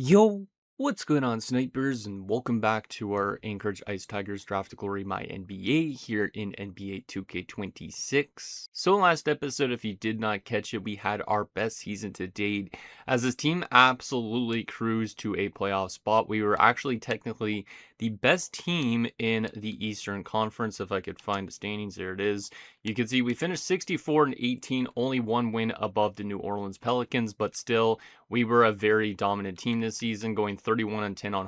Yo, what's going on, snipers, and welcome back to our Anchorage Ice Tigers Draft Glory MyNBA here in NBA 2K26. So last episode, if you did not catch it, we had our best season to date as this team absolutely cruised to a playoff spot. We were actually technically the best team in the Eastern Conference. If I could find the standings, there it is. You can see we finished 64-18, only one win above the New Orleans Pelicans, but still we were a very dominant team this season, going 31-10 on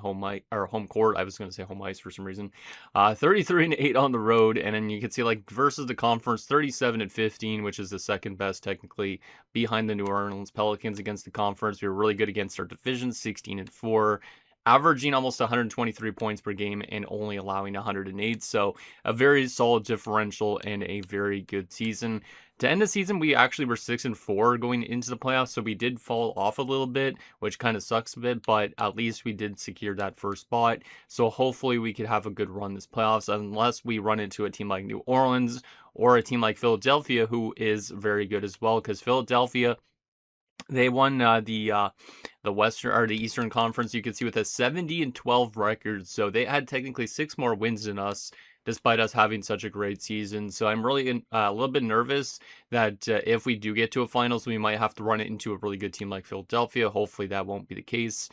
home court. I was going to say home ice for some reason. 33-8 on the road, and then you can see like versus the conference, 37-15, which is the second best technically behind the New Orleans Pelicans against the conference. We were really good against our division, 16-4. Averaging almost 123 points per game and only allowing 108. So a very solid differential and a very good season. To end the season, we actually were 6-4 going into the playoffs, so we did fall off a little bit, which kind of sucks a bit, but at least we did secure that first spot. So hopefully we could have a good run this playoffs, unless we run into a team like New Orleans or a team like Philadelphia, who is very good as well, because Philadelphia, they won the Western or the Eastern Conference. You can see with a 70-12 record, so they had technically 6 more wins than us, despite us having such a great season. So I'm really a little bit nervous that if we do get to a finals, we might have to run it into a really good team like Philadelphia. Hopefully that won't be the case.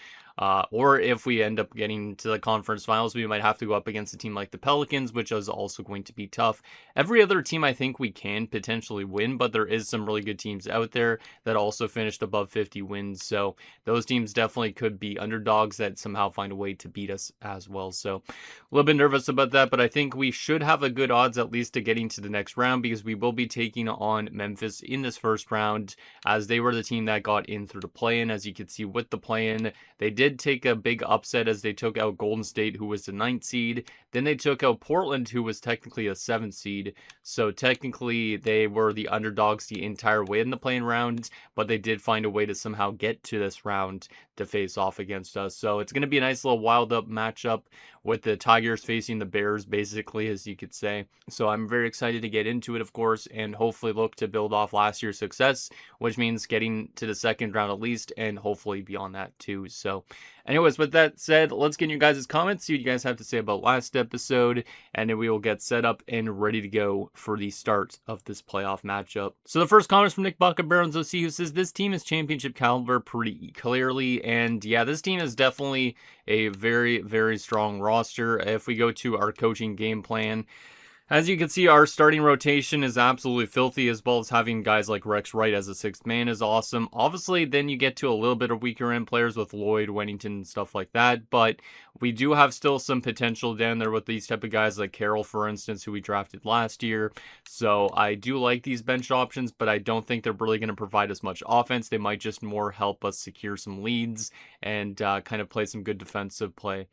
Or if we end up getting to the conference finals, we might have to go up against a team like the Pelicans, which is also going to be tough. Every other team I think we can potentially win, but there is some really good teams out there that also finished above 50 wins. So those teams definitely could be underdogs that somehow find a way to beat us as well. So a little bit nervous about that, but I think we should have a good odds at least to getting to the next round, because we will be taking on Memphis in this first round, as they were the team that got in through the play-in. As you can see with the play-in, they did take a big upset as they took out Golden State, who was the 9th seed. Then they took out Portland, who was technically a 7th seed. So technically they were the underdogs the entire way in the play-in round, but they did find a way to somehow get to this round to face off against us. So it's going to be a nice little wild up matchup with the Tigers facing the Bears, basically, as you could say. So I'm very excited to get into it, of course, and hopefully look to build off last year's success, which means getting to the second round at least, and hopefully beyond that too. So anyways, with that said, let's get your guys' comments, see what you guys have to say about last episode, and then we will get set up and ready to go for the start of this playoff matchup. So the first comment is from Nick Buckabarons OC, who says, this team is championship caliber pretty clearly, and yeah, this team is definitely a very, very strong roster. If we go to our coaching game plan, as you can see, our starting rotation is absolutely filthy, as well as having guys like Rex Wright as a 6th man is awesome. Obviously, then you get to a little bit of weaker end players with Lloyd, Wennington, and stuff like that, but we do have still some potential down there with these type of guys like Carroll, for instance, who we drafted last year. So I do like these bench options, but I don't think they're really going to provide us much offense. They might just more help us secure some leads and kind of play some good defensive play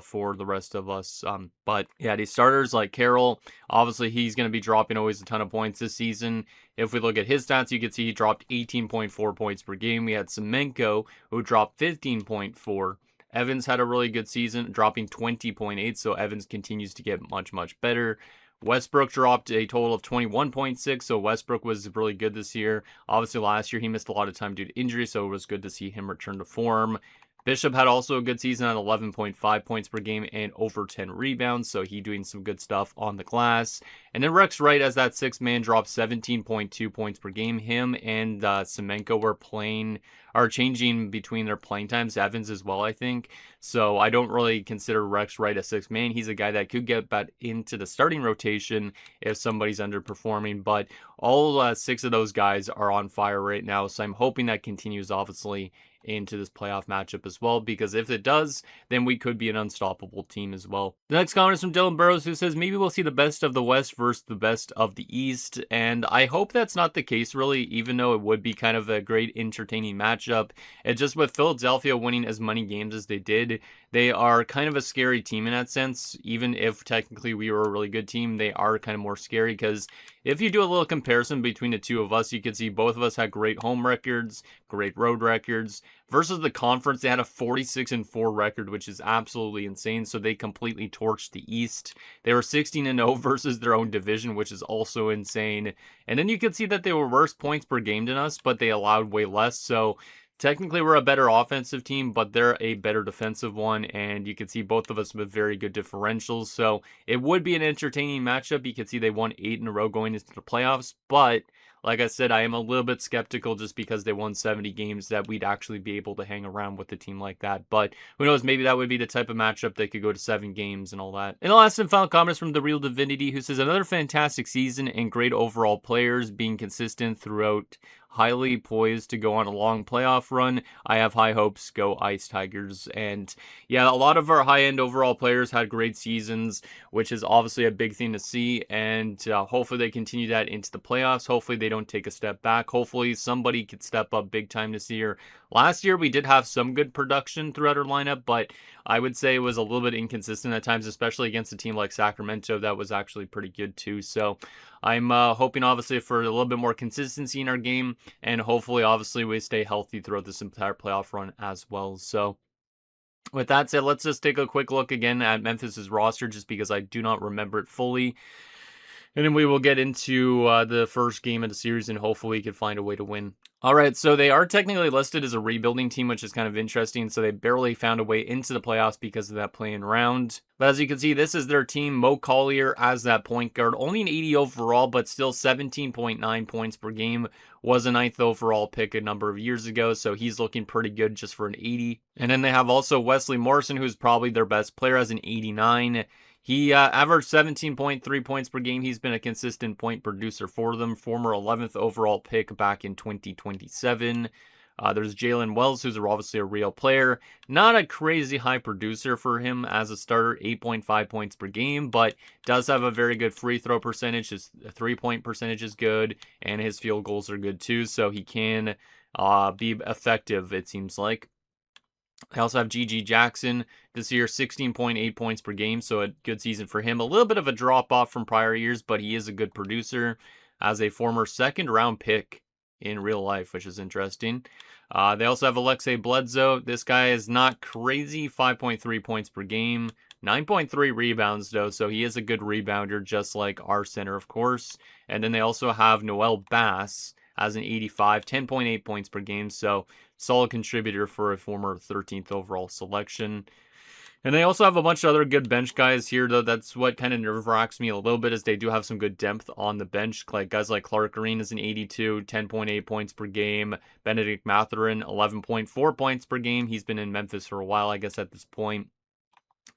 for the rest of us. But yeah, these starters like Carroll, obviously he's going to be dropping always a ton of points this season. If we look at his stats, you can see he dropped 18.4 points per game. We had Semenko, who dropped 15.4. Evans had a really good season, dropping 20.8, so Evans continues to get much, much better. Westbrook dropped a total of 21.6, so Westbrook was really good this year. Obviously last year he missed a lot of time due to injury, so it was good to see him return to form. Bishop had also a good season at 11.5 points per game and over 10 rebounds, so he doing some good stuff on the glass. And then Rex Wright, as that 6th man, dropped 17.2 points per game. Him and Semenko were changing between their playing times. Evans as well, I think. So I don't really consider Rex Wright a 6th man. He's a guy that could get back into the starting rotation if somebody's underperforming. But all 6 of those guys are on fire right now, so I'm hoping that continues, obviously, into this playoff matchup as well, because if it does, then we could be an unstoppable team as well. The next comment is from Dylan Burrows, who says, maybe we'll see the best of the West versus the best of the East, and I hope that's not the case, really, even though it would be kind of a great entertaining matchup. It's just with Philadelphia winning as many games as they did, they are kind of a scary team in that sense. Even if technically we were a really good team, they are kind of more scary, because if you do a little comparison between the two of us, you can see both of us had great home records, great road records. Versus the conference, they had a 46-4 record, which is absolutely insane. So they completely torched the East. They were 16-0 versus their own division, which is also insane. And then you can see that they were worse points per game than us, but they allowed way less. So technically we're a better offensive team, but they're a better defensive one, and you can see both of us with very good differentials. So it would be an entertaining matchup. You can see they won 8 in a row going into the playoffs, but like I said, I am a little bit skeptical just because they won 70 games that we'd actually be able to hang around with a team like that. But who knows, maybe that would be the type of matchup that could go to 7 games and all that. And the last and final comments from The Real Divinity, who says, another fantastic season and great overall players being consistent throughout, highly poised to go on a long playoff run. I have high hopes. Go Ice Tigers. And yeah, a lot of our high-end overall players had great seasons, which is obviously a big thing to see. And hopefully they continue that into the playoffs. Hopefully they don't take a step back. Hopefully somebody could step up big time this year. Last year we did have some good production throughout our lineup, but I would say it was a little bit inconsistent at times, especially against a team like Sacramento that was actually pretty good too. So I'm hoping obviously for a little bit more consistency in our game, and hopefully obviously we stay healthy throughout this entire playoff run as well. So with that said, let's just take a quick look again at Memphis's roster just because I do not remember it fully. And then we will get into the first game of the series, and hopefully we can find a way to win. All right, so they are technically listed as a rebuilding team, which is kind of interesting. So they barely found a way into the playoffs because of that play-in round. But as you can see, this is their team. Mo Collier as that point guard. Only an 80 overall, but still 17.9 points per game. Was a 9th overall pick a number of years ago, so he's looking pretty good just for an 80. And then they have also Wesley Morrison, who's probably their best player, as an 89. He averaged 17.3 points per game. He's been a consistent point producer for them. Former 11th overall pick back in 2027. There's Jalen Wells, who's obviously a real player. Not a crazy high producer for him as a starter, 8.5 points per game, but does have a very good free throw percentage. His 3-point percentage is good, and his field goals are good too, so he can be effective, it seems like. I also have G.G. Jackson this year, 16.8 points per game, so a good season for him. A little bit of a drop-off from prior years, but he is a good producer as a former second-round pick in real life, which is interesting. They also have Alexei Bledsoe. This guy is not crazy, 5.3 points per game, 9.3 rebounds, though, so he is a good rebounder, just like our center, of course. And then they also have Noel Bass as an 85, 10.8 points per game, so solid contributor for a former 13th overall selection. And they also have a bunch of other good bench guys here, though. That's what kind of nerve-wracks me a little bit, is they do have some good depth on the bench. Like guys like Clark Green is an 82, 10.8 points per game. Benedict Mathurin, 11.4 points per game. He's been in Memphis for a while, I guess, at this point.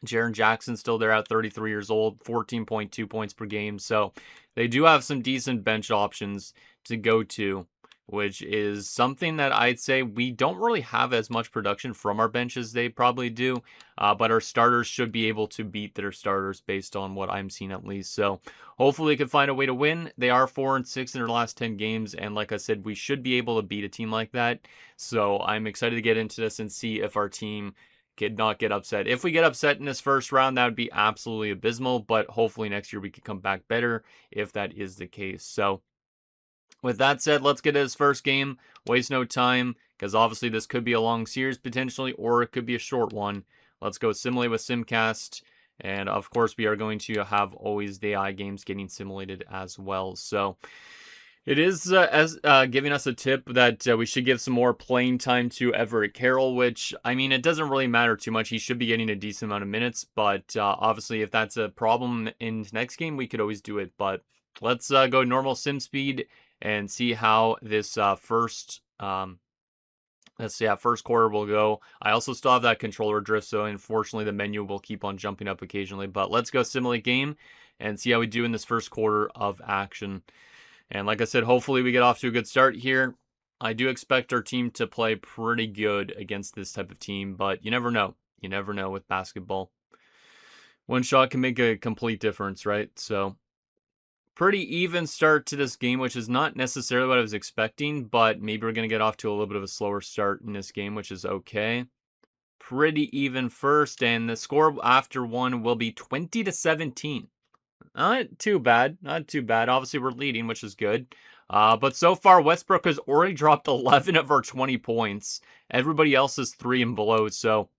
Jaren Jackson's still there at 33 years old, 14.2 points per game. So they do have some decent bench options to go to, which is something that I'd say we don't really have as much production from our bench as they probably do. But our starters should be able to beat their starters based on what I'm seeing at least. So hopefully they can find a way to win. They are 4-6 in their last 10 games. And like I said, we should be able to beat a team like that. So I'm excited to get into this and see if our team could not get upset. If we get upset in this first round, that would be absolutely abysmal. But hopefully next year we can come back better if that is the case. So with that said, let's get to this first game. Waste no time, because obviously this could be a long series potentially, or it could be a short one. Let's go simulate with Simcast. And of course, we are going to have always the AI games getting simulated as well. So it is giving us a tip that we should give some more playing time to Everett Carroll, which, I mean, it doesn't really matter too much. He should be getting a decent amount of minutes, but obviously if that's a problem in the next game, we could always do it. But let's go normal sim speed and see how this first quarter will go. I also still have that controller drift, so unfortunately the menu will keep on jumping up occasionally. But let's go simulate game and see how we do in this first quarter of action. And like I said, hopefully we get off to a good start here. I do expect our team to play pretty good against this type of team, but you never know. You never know with basketball. One shot can make a complete difference, right? So pretty even start to this game, which is not necessarily what I was expecting, but maybe we're going to get off to a little bit of a slower start in this game, which is okay. Pretty even first, and the score after one will be 20-17. Not too bad. Not too bad. Obviously, we're leading, which is good. But so far, Westbrook has already dropped 11 of our 20 points. Everybody else is 3 and below. So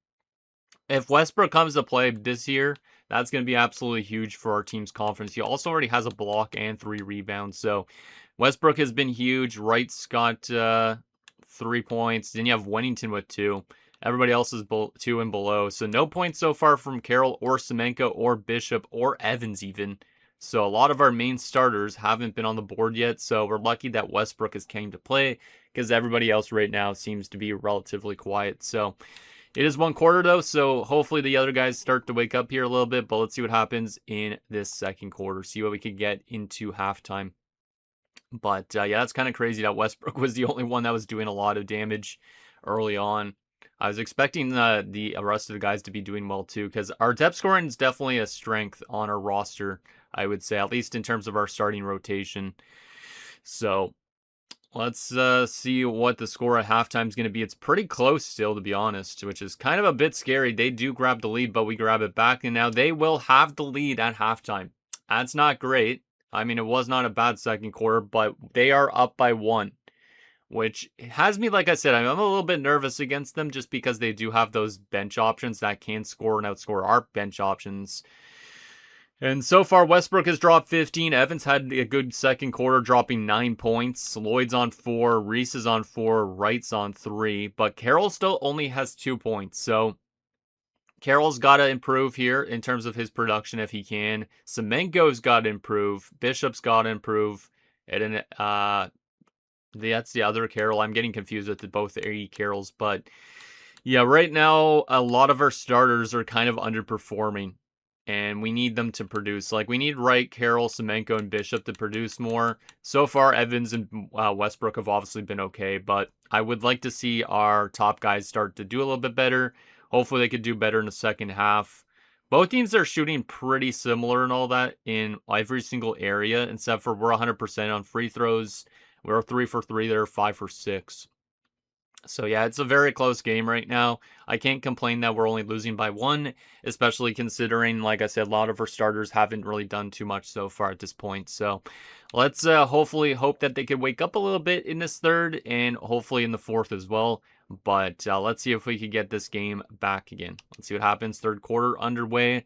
if Westbrook comes to play this year, that's going to be absolutely huge for our team's confidence. He also already has a block and 3 rebounds. So Westbrook has been huge. Wright's got 3 points. Then you have Wennington with 2. Everybody else is 2 and below. So no points so far from Carroll or Semenko or Bishop or Evans even. So a lot of our main starters haven't been on the board yet. So we're lucky that Westbrook has came to play because everybody else right now seems to be relatively quiet. So it is 1 quarter though. So hopefully the other guys start to wake up here a little bit. But let's see what happens in this second quarter. See what we can get into halftime. But yeah, that's kind of crazy that Westbrook was the only one that was doing a lot of damage early on. I was expecting the rest of the guys to be doing well too, because our depth scoring is definitely a strength on our roster, I would say, at least in terms of our starting rotation. So let's see what the score at halftime is going to be. It's pretty close still, to be honest, which is kind of a bit scary. They do grab the lead, but we grab it back, and now they will have the lead at halftime. That's not great. I mean, it was not a bad second quarter, but they are up by 1. Which has me, like I said, I'm a little bit nervous against them just because they do have those bench options that can score and outscore our bench options. And so far, Westbrook has dropped 15. Evans had a good second quarter, dropping 9 points. Lloyd's on 4. Reese is on 4. Wright's on 3. But Carroll still only has 2 points. So Carroll's got to improve here in terms of his production if he can. Semenko's got to improve. Bishop's got to improve. And then, that's the other Carroll. I'm getting confused with both the AE Carrolls. But yeah, right now, a lot of our starters are kind of underperforming. And we need them to produce. Like, we need Wright, Carroll, Semenko, and Bishop to produce more. So far, Evans and Westbrook have obviously been okay. But I would like to see our top guys start to do a little bit better. Hopefully, they could do better in the second half. Both teams are shooting pretty similar and all that in every single area, except for we're 100% on free throws. We're 3 for 3. They're 5 for 6. So yeah, it's a very close game right now. I can't complain that we're only losing by 1, especially considering, like I said, a lot of our starters haven't really done too much so far at this point. So let's hopefully hope that they could wake up a little bit in this third and hopefully in the fourth as well. But let's see if we can get this game back again. Let's see what happens. Third quarter underway,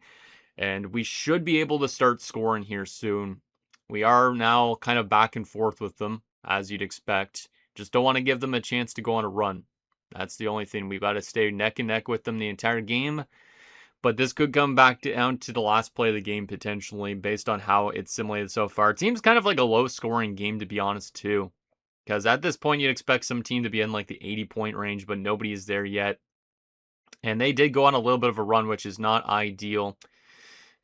and we should be able to start scoring here soon. We are now kind of back and forth with them, as you'd expect. Just don't want to give them a chance to go on a run. That's the only thing. We've got to stay neck and neck with them the entire game. But this could come back down to the last play of the game, potentially, based on how it's simulated so far. It seems kind of like a low-scoring game, to be honest, too. Because at this point, you'd expect some team to be in like the 80-point range, but nobody is there yet. And they did go on a little bit of a run, which is not ideal,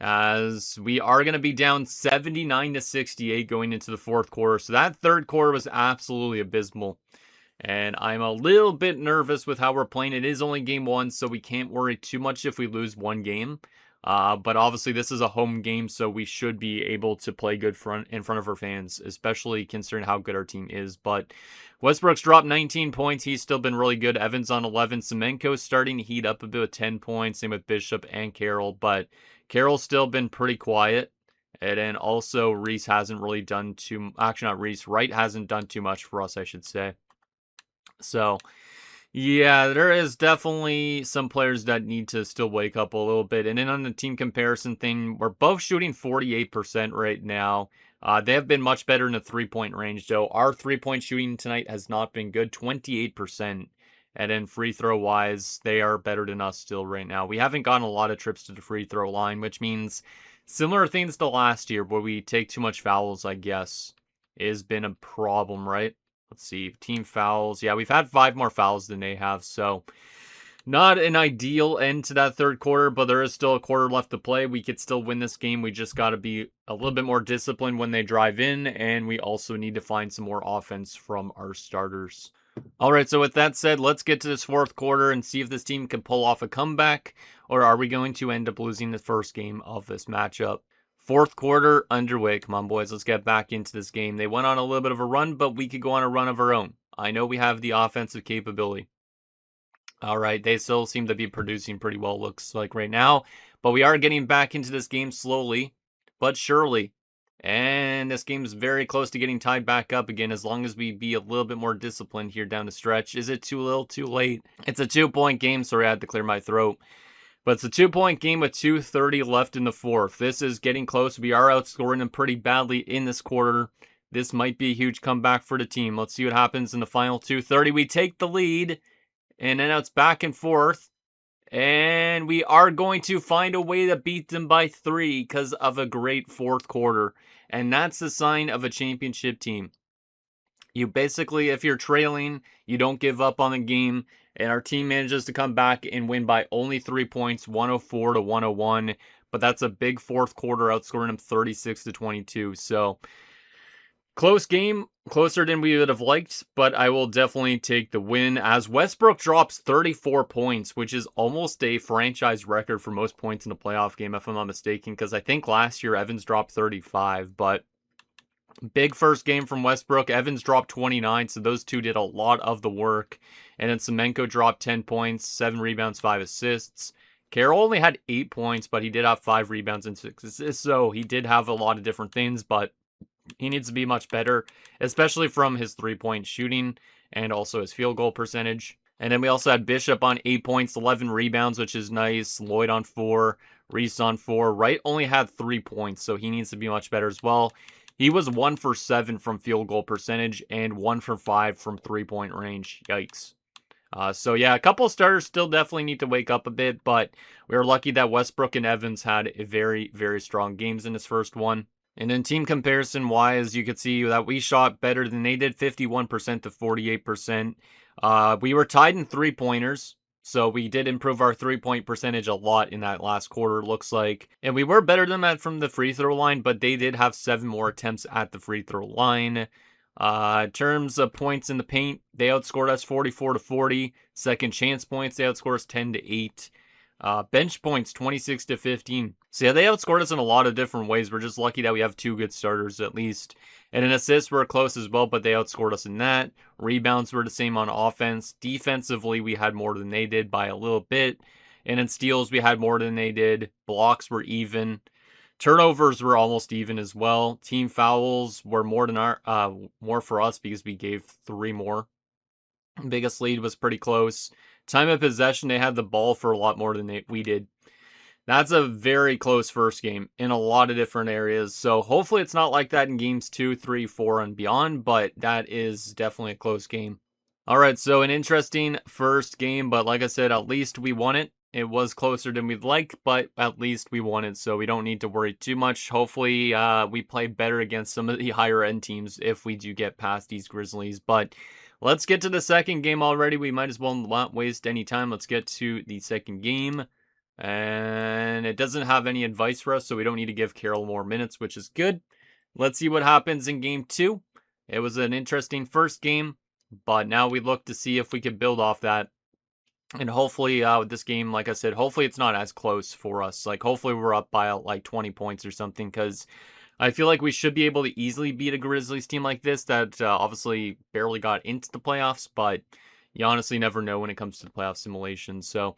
as we are going to be down 79-68 going into the fourth quarter. So that third quarter was absolutely abysmal. And I'm a little bit nervous with how we're playing. It is only game 1, so we can't worry too much if we lose one game. But obviously this is a home game, so we should be able to play good in front of our fans, especially considering how good our team is. But Westbrook's dropped 19 points. He's still been really good. Evans on 11. Semenko's starting to heat up a bit with 10 points. Same with Bishop and Carroll. But Carroll's still been pretty quiet. And then also Reese hasn't really done too... Actually, not Reese. Wright hasn't done too much for us, I should say. So, yeah, there is definitely some players that need to still wake up a little bit. And then on the team comparison thing, we're both shooting 48% right now. They have been much better in the three-point range, though. Our three-point shooting tonight has not been good, 28%. And then free throw-wise, they are better than us still right now. We haven't gotten a lot of trips to the free throw line, which means similar things to last year where we take too much fouls, I guess, has been a problem, right? Let's see, team fouls. Yeah, we've had 5 more fouls than they have, so not an ideal end to that third quarter, but there is still a quarter left to play. We could still win this game. We just got to be a little bit more disciplined when they drive in, and we also need to find some more offense from our starters. All right, so with that said, let's get to this fourth quarter and see if this team can pull off a comeback, or are we going to end up losing the first game of this matchup? Fourth quarter underway. Come on, boys. Let's get back into this game. They went on a little bit of a run, but we could go on a run of our own. I know we have the offensive capability. All right. They still seem to be producing pretty well, looks like right now. But we are getting back into this game slowly, but surely. And this game's very close to getting tied back up again as long as we be a little bit more disciplined here down the stretch. Is it too little, too late? It's a 2-point game. Sorry, I had to clear my throat. But it's a 2-point game with 2:30 left in the fourth. This is getting close. We are outscoring them pretty badly in this quarter. This might be a huge comeback for the team. Let's see what happens in the final 2:30. We take the lead, and then it's back and forth. And we are going to find a way to beat them by 3 because of a great fourth quarter. And that's the sign of a championship team. You basically, if you're trailing, you don't give up on the game. And our team manages to come back and win by only 3 points, 104 to 101. But that's a big fourth quarter, outscoring them 36 to 22. So close game, closer than we would have liked, but I will definitely take the win as Westbrook drops 34 points, which is almost a franchise record for most points in a playoff game, if I'm not mistaken, because I think last year Evans dropped 35, but big first game from Westbrook. Evans dropped 29, so those two did a lot of the work. And then Semenko dropped 10 points, 7 rebounds, 5 assists. Carroll only had 8 points, but he did have 5 rebounds and 6 assists, so he did have a lot of different things, but he needs to be much better, especially from his three-point shooting and also his field goal percentage. And then we also had Bishop on 8 points, 11 rebounds, which is nice. Lloyd on 4, Reese on 4. Wright only had 3 points, so he needs to be much better as well. He was 1 for 7 from field goal percentage and 1 for 5 from three-point range. Yikes. So yeah, a couple of starters still definitely need to wake up a bit, but we were lucky that Westbrook and Evans had a very, very strong games in this first one. And in team comparison wise, you could see that we shot better than they did, 51% to 48%. We were tied in three-pointers, so we did improve our three-point percentage a lot in that last quarter, looks like. And we were better than that from the free throw line, but they did have 7 more attempts at the free throw line. In terms of points in the paint, they outscored us 44 to 40. Second chance points, they outscored us 10 to 8. Bench points, 26 to 15. So yeah, they outscored us in a lot of different ways. We're just lucky that we have 2 good starters at least. And in assists, we're close as well, but they outscored us in that. Rebounds were the same on offense. Defensively, we had more than they did by a little bit. And in steals, we had more than they did. Blocks were even. Turnovers were almost even as well. Team fouls were more for us because we gave 3 more. Biggest lead was pretty close. Time of possession, they had the ball for a lot more than we did. That's a very close first game in a lot of different areas. So hopefully it's not like that in games 2, 3, 4, and beyond, but that is definitely a close game. All right, so an interesting first game, but like I said, at least we won it. It was closer than we'd like, but at least we won it, so we don't need to worry too much. Hopefully we play better against some of the higher-end teams if we do get past these Grizzlies, but let's get to the second game already. We might as well not waste any time. Let's get to the second game. And it doesn't have any advice for us, so we don't need to give Carroll more minutes, which is good. Let's see what happens in game 2. It was an interesting first game, but now we look to see if we can build off that. And hopefully with this game, like I said, hopefully it's not as close for us. Like, hopefully we're up by like 20 points or something, because I feel like we should be able to easily beat a Grizzlies team like this that obviously barely got into the playoffs, but you honestly never know when it comes to the playoff simulations. So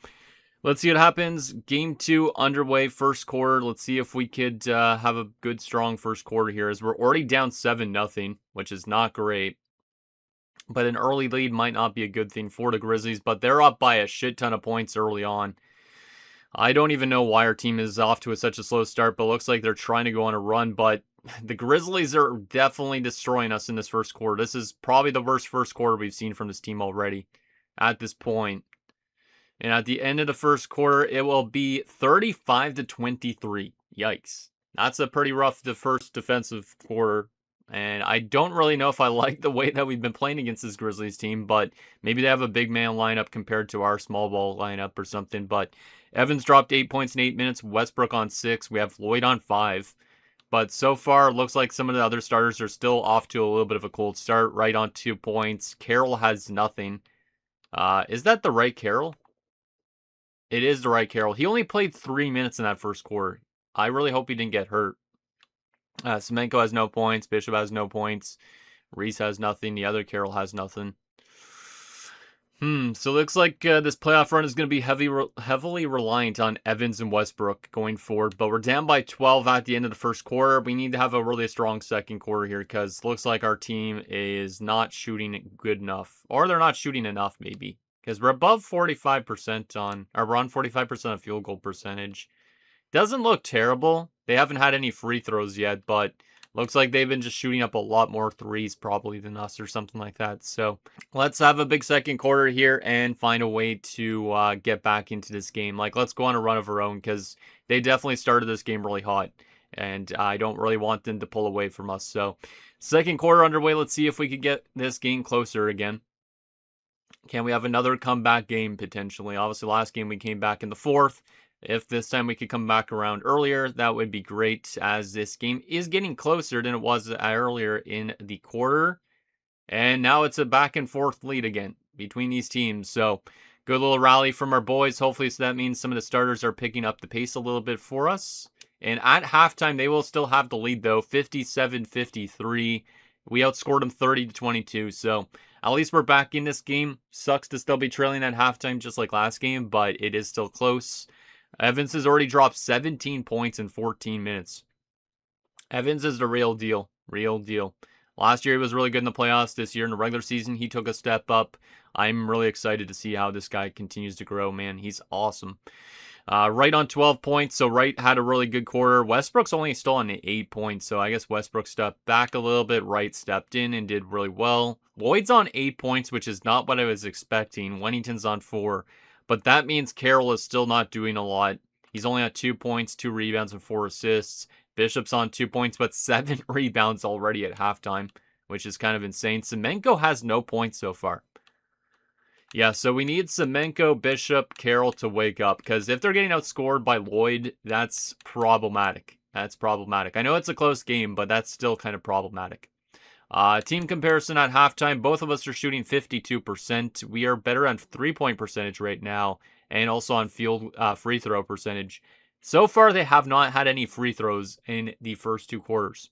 let's see what happens. Game 2 underway, first quarter. Let's see if we could have a good, strong first quarter here, as we're already down 7-0, which is not great. But an early lead might not be a good thing for the Grizzlies, but they're up by a shit ton of points early on. I don't even know why our team is off to such a slow start, but it looks like they're trying to go on a run. But the Grizzlies are definitely destroying us in this first quarter. This is probably the worst first quarter we've seen from this team already at this point. And at the end of the first quarter, it will be 35 to 23. Yikes. That's a pretty rough first defensive quarter. And I don't really know if I like the way that we've been playing against this Grizzlies team, but maybe they have a big man lineup compared to our small ball lineup or something. But Evans dropped 8 points in 8 minutes, Westbrook on 6. We have Lloyd on 5. But so far, it looks like some of the other starters are still off to a little bit of a cold start. Wright on 2 points. Carroll has nothing. Is that the right Carroll? It is the right Carroll. He only played 3 minutes in that first quarter. I really hope he didn't get hurt. Semenko has no points. Bishop has no points. Reese has nothing. The other Carroll has nothing. So it looks like this playoff run is going to be heavily reliant on Evans and Westbrook going forward. But we're down by 12 at the end of the first quarter. We need to have a really strong second quarter here, because it looks like our team is not shooting good enough. Or they're not shooting enough, maybe. Because we're above 45% we're on 45% of field goal percentage. Doesn't look terrible. They haven't had any free throws yet, but Looks like they've been just shooting up a lot more threes probably than us or something like that. So let's have a big second quarter here and find a way to get back into this game. Like, let's go on a run of our own because they definitely started this game really hot. And I don't really want them to pull away from us. So second quarter underway. Let's see if we could get this game closer again. Can we have another comeback game potentially? Obviously, last game we came back in the fourth. If this time we could come back around earlier, that would be great, as this game is getting closer than it was earlier in the quarter. And now it's a back and forth lead again between these teams. So good little rally from our boys. Hopefully, so that means some of the starters are picking up the pace a little bit for us. And at halftime, they will still have the lead, though, 57-53. We outscored them 30-22. So at least we're back in this game. Sucks to still be trailing at halftime just like last game, but it is still close. Evans has already dropped 17 points in 14 minutes. Evans is the real deal. Real deal. Last year he was really good in the playoffs. This year in the regular season he took a step up. I'm really excited to see how this guy continues to grow, man. He's awesome. Wright on 12 points, so Wright had a really good quarter. Westbrook's only still on 8 points, so I guess Westbrook stepped back a little bit. Wright stepped in and did really well. Lloyd's on 8 points, which is not what I was expecting. Wennington's on 4. But that means Carroll is still not doing a lot. He's only at 2 points, 2 rebounds, and 4 assists. Bishop's on 2 points, but 7 rebounds already at halftime, which is kind of insane. Semenko has no points so far. Yeah, so we need Semenko, Bishop, Carroll to wake up, because if they're getting outscored by Lloyd, that's problematic. That's problematic. I know it's a close game, but that's still kind of problematic. Team comparison at halftime, both of us are shooting 52%. We are better on 3-point percentage right now, and also on field free throw percentage. So far, they have not had any free throws in the first 2 quarters.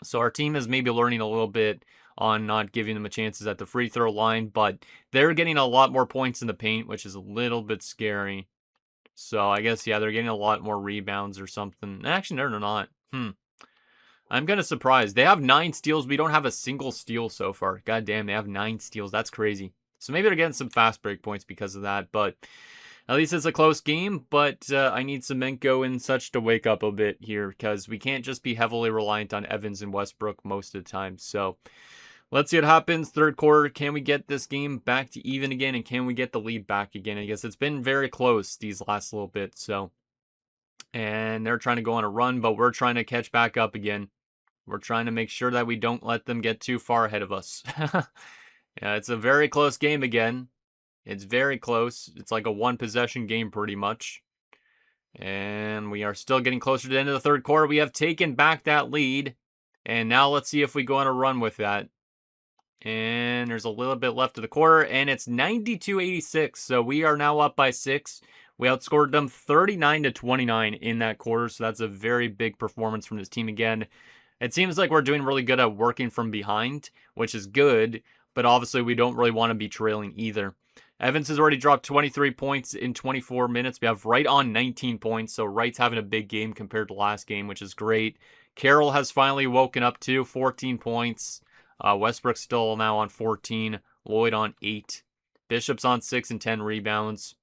So our team is maybe learning a little bit on not giving them a chances at the free throw line, but they're getting a lot more points in the paint, which is a little bit scary. So I guess, yeah, they're getting a lot more rebounds or something. Actually, no, they're not. I'm kind of surprised. They have 9 steals. We don't have a single steal so far. God damn, they have 9 steals. That's crazy. So maybe they're getting some fast break points because of that, but at least it's a close game. But I need Semenko and such to wake up a bit here, because we can't just be heavily reliant on Evans and Westbrook most of the time. So let's see what happens. Third quarter, can we get this game back to even again, and can we get the lead back again? I guess it's been very close these last little bit. So, and they're trying to go on a run, but we're trying to catch back up again. We're trying to make sure that we don't let them get too far ahead of us. Yeah, it's a very close game again. It's very close. It's like a 1-possession game pretty much. And we are still getting closer to the end of the third quarter. We have taken back that lead. And now let's see if we go on a run with that. And there's a little bit left of the quarter. And it's 92-86. So we are now up by 6. We outscored them 39-29 in that quarter. So that's a very big performance from this team again. It seems like we're doing really good at working from behind, which is good. But obviously we don't really want to be trailing either. Evans has already dropped 23 points in 24 minutes. We have Wright on 19 points. So Wright's having a big game compared to last game, which is great. Carroll has finally woken up too, 14 points. Westbrook's still now on 14. Lloyd on 8. Bishop's on 6 and 10 rebounds.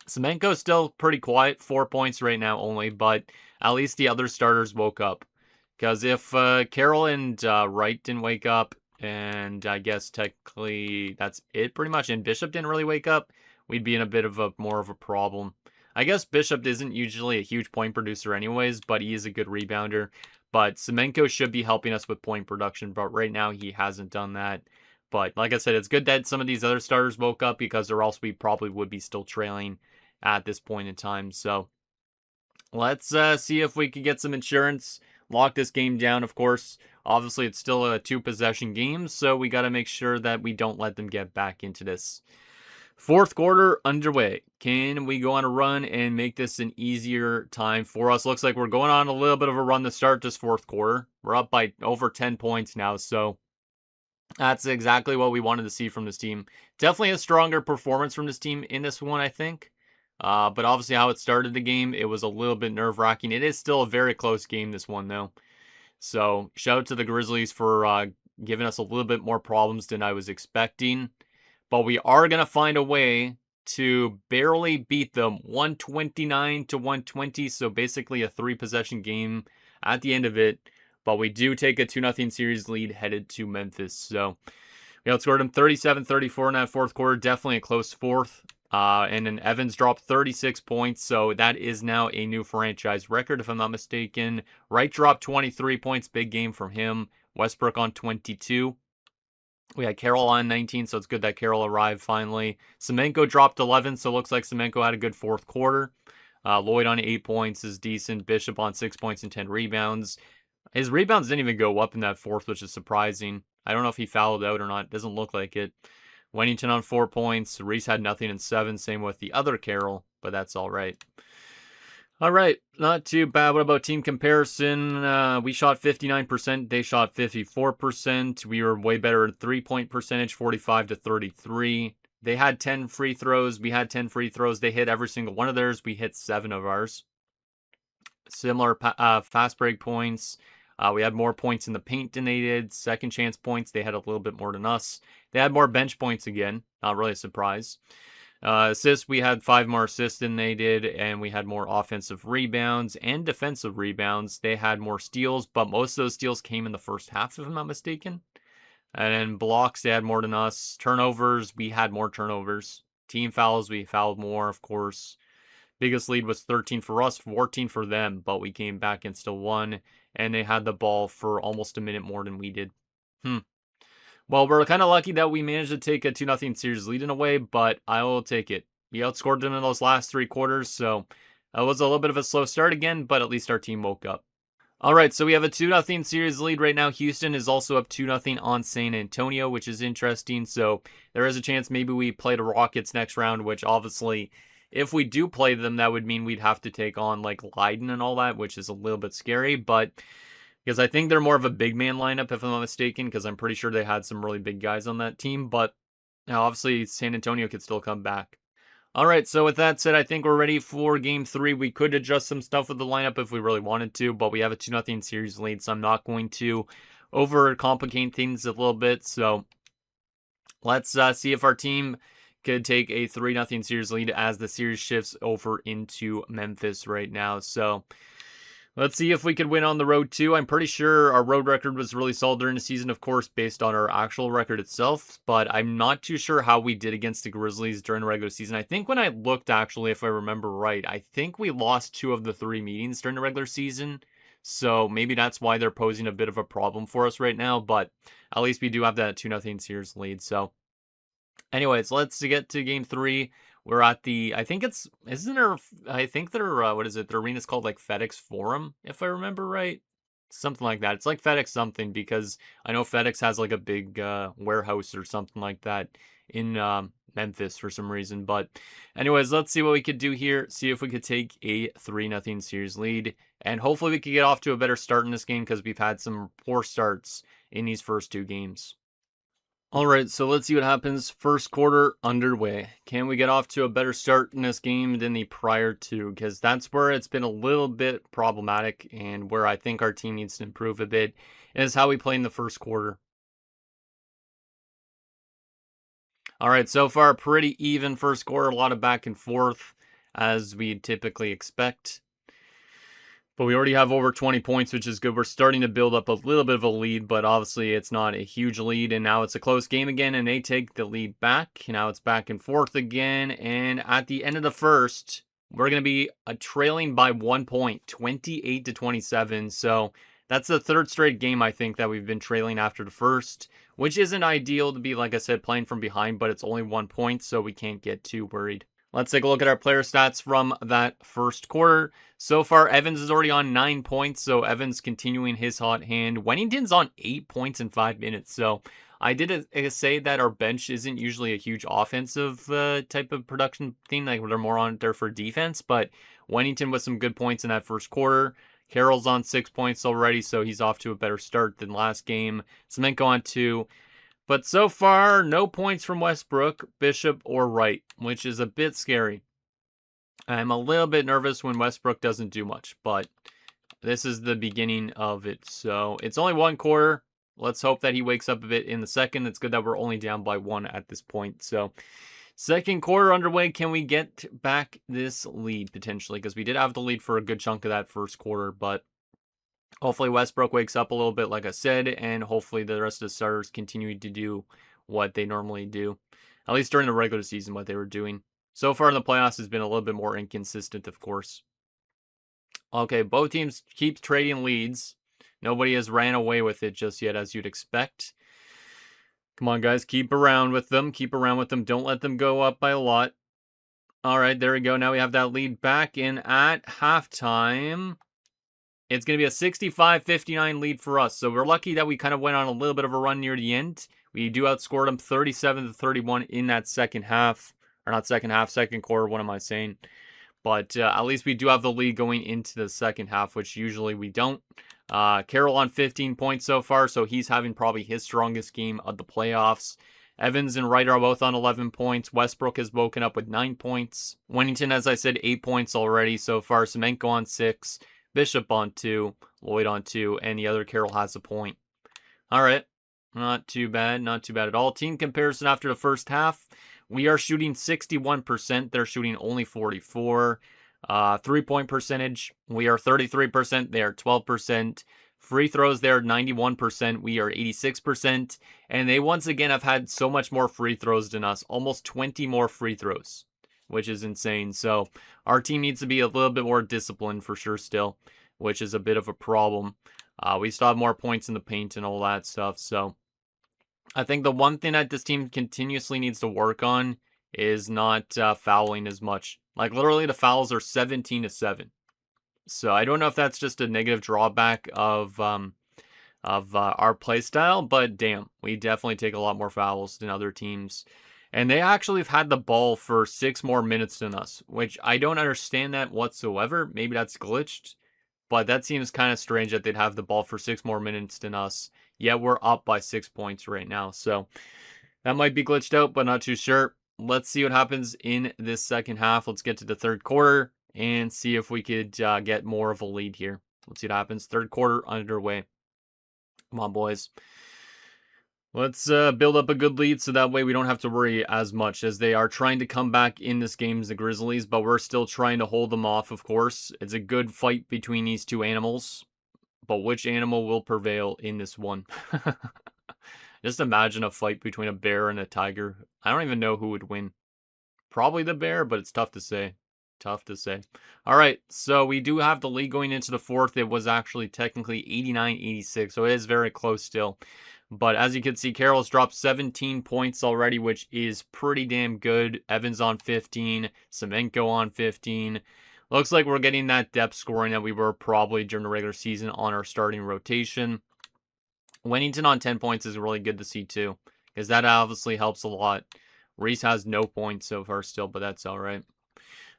Semenko's still pretty quiet, 4 points right now only, but at least the other starters woke up. Because if Carroll and Wright didn't wake up, and I guess technically that's it pretty much, and Bishop didn't really wake up, we'd be in a bit of a more of a problem. I guess Bishop isn't usually a huge point producer anyways, but he is a good rebounder. But Semenko should be helping us with point production, but right now he hasn't done that. But like I said, it's good that some of these other starters woke up, because or else we probably would be still trailing at this point in time. So let's see if we can get some insurance, lock this game down, of course. Obviously, it's still a 2-possession game, so we got to make sure that we don't let them get back into this. Fourth quarter underway. Can we go on a run and make this an easier time for us? Looks like we're going on a little bit of a run to start this fourth quarter. We're up by over 10 points now, so that's exactly what we wanted to see from this team. Definitely a stronger performance from this team in this one, I think. But obviously how it started the game, it was a little bit nerve-wracking. It is still a very close game, this one, though. So shout out to the Grizzlies for giving us a little bit more problems than I was expecting. But we are going to find a way to barely beat them, 129-120. So basically a 3-possession game at the end of it. but we do take a 2-0 series lead headed to Memphis. So we outscored them 37-34 in that fourth quarter. Definitely a close fourth. And then Evans dropped 36 points, so that is now a new franchise record, if I'm not mistaken. Wright dropped 23 points, big game from him. Westbrook on 22. We had Carroll on 19, so it's good that Carroll arrived finally. Semenko dropped 11, so it looks like Semenko had a good fourth quarter. Lloyd on 8 points is decent. Bishop on 6 points and 10 rebounds. His rebounds didn't even go up in that fourth, which is surprising. I don't know if he fouled out or not. Doesn't look like it. Wennington on 4 points. Reese had nothing in 7. Same with the other Carroll, but that's all right. All right, not too bad. What about team comparison? We shot 59%. They shot 54%. We were way better at 3-point percentage, 45-33. They had 10 free throws. We had 10 free throws. They hit every single one of theirs. We hit 7 of ours. Similar fast break points. We had more points in the paint than they did. Second chance points, they had a little bit more than us. They had more bench points again. Not really a surprise. Assists, we had 5 more assists than they did, and we had more offensive rebounds and defensive rebounds. They had more steals, but most of those steals came in the first half, if I'm not mistaken. And then blocks, they had more than us. Turnovers, we had more turnovers. Team fouls, we fouled more, of course. Biggest lead was 13 for us, 14 for them, but we came back and still won, and they had the ball for almost a minute more than we did. Well, we're kind of lucky that we managed to take a 2-0 series lead in a way, but I will take it. We outscored them in those last 3 quarters, so it was a little bit of a slow start again, but at least our team woke up. All right, so we have a 2-0 series lead right now. Houston is also up 2-0 on San Antonio, which is interesting. So there is a chance maybe we play the Rockets next round, which obviously, if we do play them, that would mean we'd have to take on like Leiden and all that, which is a little bit scary. But because I think they're more of a big man lineup, if I'm not mistaken, because I'm pretty sure they had some really big guys on that team. But now, obviously, San Antonio could still come back. All right, so with that said, I think we're ready for Game 3. We could adjust some stuff with the lineup if we really wanted to, but we have a 2-0 series lead, so I'm not going to overcomplicate things a little bit. So let's see if our team could take a 3-0 series lead as the series shifts over into Memphis right now. So let's see if we could win on the road too. I'm pretty sure our road record was really solid during the season, of course, based on our actual record itself. But I'm not too sure how we did against the Grizzlies during the regular season. I think when I looked, actually, if I remember right, I think we lost 2 of the 3 meetings during the regular season. So maybe that's why they're posing a bit of a problem for us right now. But at least we do have that 2-0 series lead. So anyways, let's get to Game 3. We're at the, I think it's, isn't there, I think their, what is it, their arena's called like FedEx Forum, if I remember right. Something like that. It's like FedEx something, because I know FedEx has like a big warehouse or something like that in Memphis for some reason. But anyways, let's see what we could do here. See if we could take a 3-0 series lead. And hopefully we could get off to a better start in this game, because we've had some poor starts in these first 2 games. All right, so let's see what happens. First quarter underway. Can we get off to a better start in this game than the prior 2? Because that's where it's been a little bit problematic, and where I think our team needs to improve a bit is how we play in the first quarter. All right, so far pretty even first quarter, a lot of back and forth as we typically expect. But we already have over 20 points, which is good. We're starting to build up a little bit of a lead, but obviously it's not a huge lead. And now it's a close game again, and they take the lead back. Now it's back and forth again. And at the end of the first, we're going to be trailing by 1 point, 28-27. So that's the 3rd straight game, I think, that we've been trailing after the first, which isn't ideal to be, like I said, playing from behind, but it's only 1 point, so we can't get too worried. Let's take a look at our player stats from that first quarter. So far, Evans is already on 9 points, so Evans continuing his hot hand. Wennington's on 8 points in 5 minutes, so I did say that our bench isn't usually a huge offensive type of production thing, like they're more on there for defense, but Wennington with some good points in that first quarter. Carroll's on 6 points already, so he's off to a better start than last game. Semenko on 2. But so far, no points from Westbrook, Bishop, or Wright, which is a bit scary. I'm a little bit nervous when Westbrook doesn't do much, but this is the beginning of it. So it's only 1 quarter. Let's hope that he wakes up a bit in the second. It's good that we're only down by 1 at this point. So second quarter underway. Can we get back this lead potentially? Because we did have the lead for a good chunk of that first quarter, but Hopefully Westbrook wakes up a little bit, like I said, and hopefully the rest of the starters continue to do what they normally do. At least during the regular season, what they were doing. So far in the playoffs has been a little bit more inconsistent, of course. Okay, both teams keep trading leads. Nobody has ran away with it just yet, as you'd expect. Come on, guys, keep around with them. Keep around with them. Don't let them go up by a lot. All right, there we go. Now we have that lead back in at halftime. It's going to be a 65-59 lead for us. So we're lucky that we kind of went on a little bit of a run near the end. We do outscore them 37-31 in that second half. Or not second half, second quarter, what am I saying? But at least we do have the lead going into the second half, which usually we don't. Carroll on 15 points so far, so he's having probably his strongest game of the playoffs. Evans and Wright are both on 11 points. Westbrook has woken up with 9 points. Wennington, as I said, 8 points already so far. Semenko on 6. Bishop on 2. Lloyd on 2. And the other Carroll has a point. All right. Not too bad. Not too bad at all. Team comparison after the first half. We are shooting 61%. They're shooting only 44%. 3-point percentage. We are 33%. They are 12%. Free throws, they're 91%. We are 86%. And they once again have had so much more free throws than us. Almost 20 more free throws, which is insane. So our team needs to be a little bit more disciplined for sure still, which is a bit of a problem. We still have more points in the paint and all that stuff. So I think the one thing that this team continuously needs to work on is not fouling as much. Like literally the fouls are 17-7. So I don't know if that's just a negative drawback of our play style, but damn, we definitely take a lot more fouls than other teams. And they actually have had the ball for 6 more minutes than us, which I don't understand that whatsoever. Maybe that's glitched, but that seems kind of strange that they'd have the ball for 6 more minutes than us. Yet we're up by 6 points right now. So that might be glitched out, but not too sure. Let's see what happens in this second half. Let's get to the third quarter and see if we could get more of a lead here. Let's see what happens. Third quarter underway. Come on, boys. Let's build up a good lead so that way we don't have to worry as much, as they are trying to come back in this game as the Grizzlies, but we're still trying to hold them off, of course. It's a good fight between these two animals, but which animal will prevail in this one? Just imagine a fight between a bear and a tiger. I don't even know who would win. Probably the bear, but it's tough to say. Tough to say. All right, so we do have the lead going into the fourth. It was actually technically 89-86, so it is very close still. But as you can see, Carroll's dropped 17 points already, which is pretty damn good. Evans on 15, Semenko on 15. Looks like we're getting that depth scoring that we were probably during the regular season on our starting rotation. Wennington on 10 points is really good to see too, because that obviously helps a lot. Reese has no points so far still, but that's all right.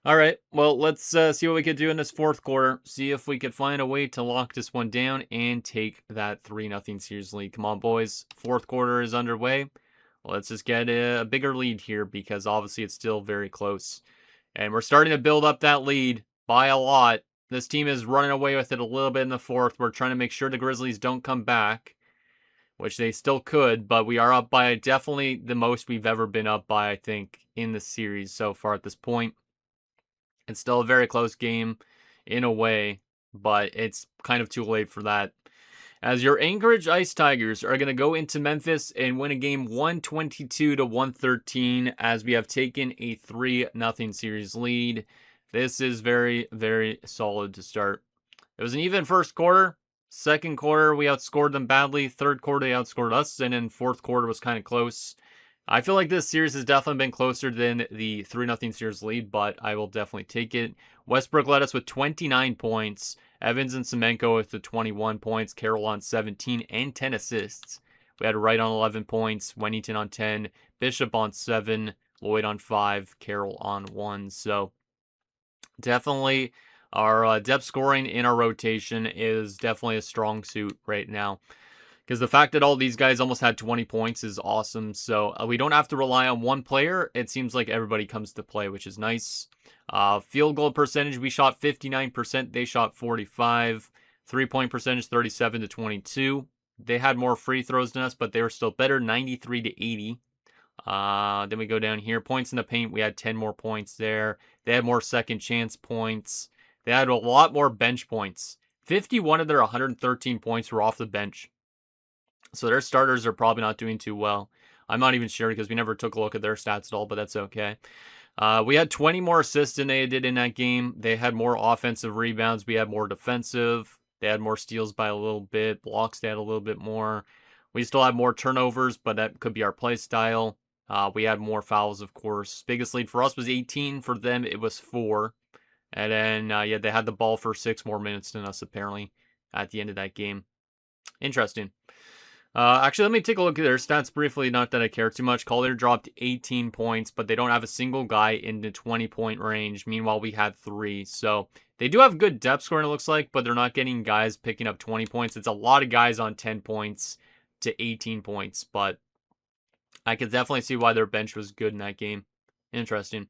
All right, well, let's see what we could do in this fourth quarter. See if we could find a way to lock this one down and take that 3-0 series lead. Come on, boys. Fourth quarter is underway. Let's just get a bigger lead here, because obviously it's still very close. And we're starting to build up that lead by a lot. This team is running away with it a little bit in the fourth. We're trying to make sure the Grizzlies don't come back, which they still could, but we are up by definitely the most we've ever been up by, I think, in the series so far at this point. It's still a very close game in a way, but it's kind of too late for that. As your Anchorage Ice Tigers are going to go into Memphis and win a game 122-113, as we have taken a 3-0 series lead. This is very, very solid to start. It was an even first quarter. Second quarter, we outscored them badly. Third quarter, they outscored us. And then fourth quarter was kind of close. I feel like this series has definitely been closer than the 3-0 series lead, but I will definitely take it. Westbrook led us with 29 points. Evans and Semenko with the 21 points. Carroll on 17 and 10 assists. We had Wright on 11 points. Wennington on 10. Bishop on 7. Lloyd on 5. Carroll on 1. So definitely our depth scoring in our rotation is definitely a strong suit right now. Because the fact that all these guys almost had 20 points is awesome. So we don't have to rely on one player. It seems like everybody comes to play, which is nice. Field goal percentage, we shot 59%. They shot 45%. 3-point percentage, 37-22. They had more free throws than us, but they were still better, 93-80. Then we go down here. Points in the paint, we had 10 more points there. They had more second chance points. They had a lot more bench points. 51 of their 113 points were off the bench. So their starters are probably not doing too well. I'm not even sure because we never took a look at their stats at all, but that's okay. We had 20 more assists than they did in that game. They had more offensive rebounds. We had more defensive. They had more steals by a little bit. Blocks, they had a little bit more. We still had more turnovers, but that could be our play style. We had more fouls, of course. Biggest lead for us was 18. For them, it was 4. And then, yeah, they had the ball for 6 more minutes than us, apparently, at the end of that game. Interesting. Actually, let me take a look at their stats briefly. Not that I care too much. Collier dropped 18 points, but they don't have a single guy in the 20-point range. Meanwhile, we had 3. So they do have good depth scoring, it looks like, but they're not getting guys picking up 20 points. It's a lot of guys on 10 points to 18 points, but I could definitely see why their bench was good in that game. Interesting.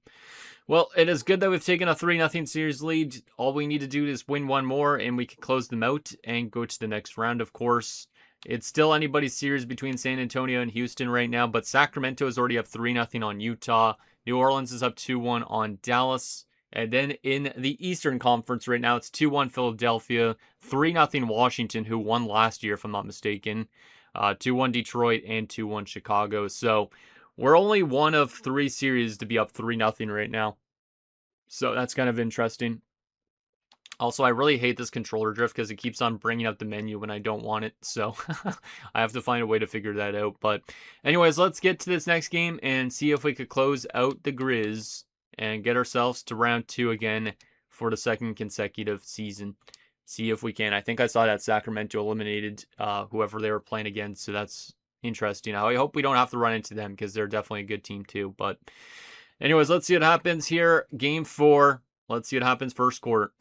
Well, it is good that we've taken a 3-0 series lead. All we need to do is win one more, and we can close them out and go to the next round, of course. It's still anybody's series between San Antonio and Houston right now, but Sacramento is already up 3-0 on Utah. New Orleans is up 2-1 on Dallas. And then in the Eastern Conference right now, it's 2-1 Philadelphia, 3-0 Washington, who won last year, if I'm not mistaken, 2-1 Detroit, and 2-1 Chicago. So we're only one of 3 series to be up 3-0 right now. So that's kind of interesting. Also, I really hate this controller drift because it keeps on bringing up the menu when I don't want it. So I have to find a way to figure that out. But anyways, let's get to this next game and see if we could close out the Grizz and get ourselves to round 2 again for the second consecutive season. See if we can. I think I saw that Sacramento eliminated whoever they were playing against. So that's interesting. I hope we don't have to run into them because they're definitely a good team too. But anyways, let's see what happens here. Game 4. Let's see what happens first quarter.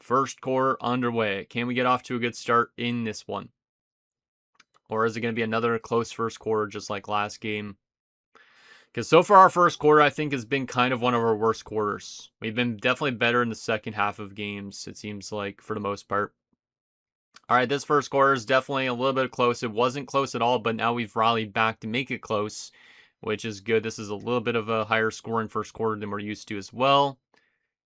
First quarter underway. Can we get off to a good start in this one? Or is it going to be another close first quarter just like last game? Because so far our first quarter, I think, has been kind of one of our worst quarters. We've been definitely better in the second half of games, it seems like, for the most part. All right, this first quarter is definitely a little bit close. It wasn't close at all, but now we've rallied back to make it close, which is good. This is a little bit of a higher scoring first quarter than we're used to as well.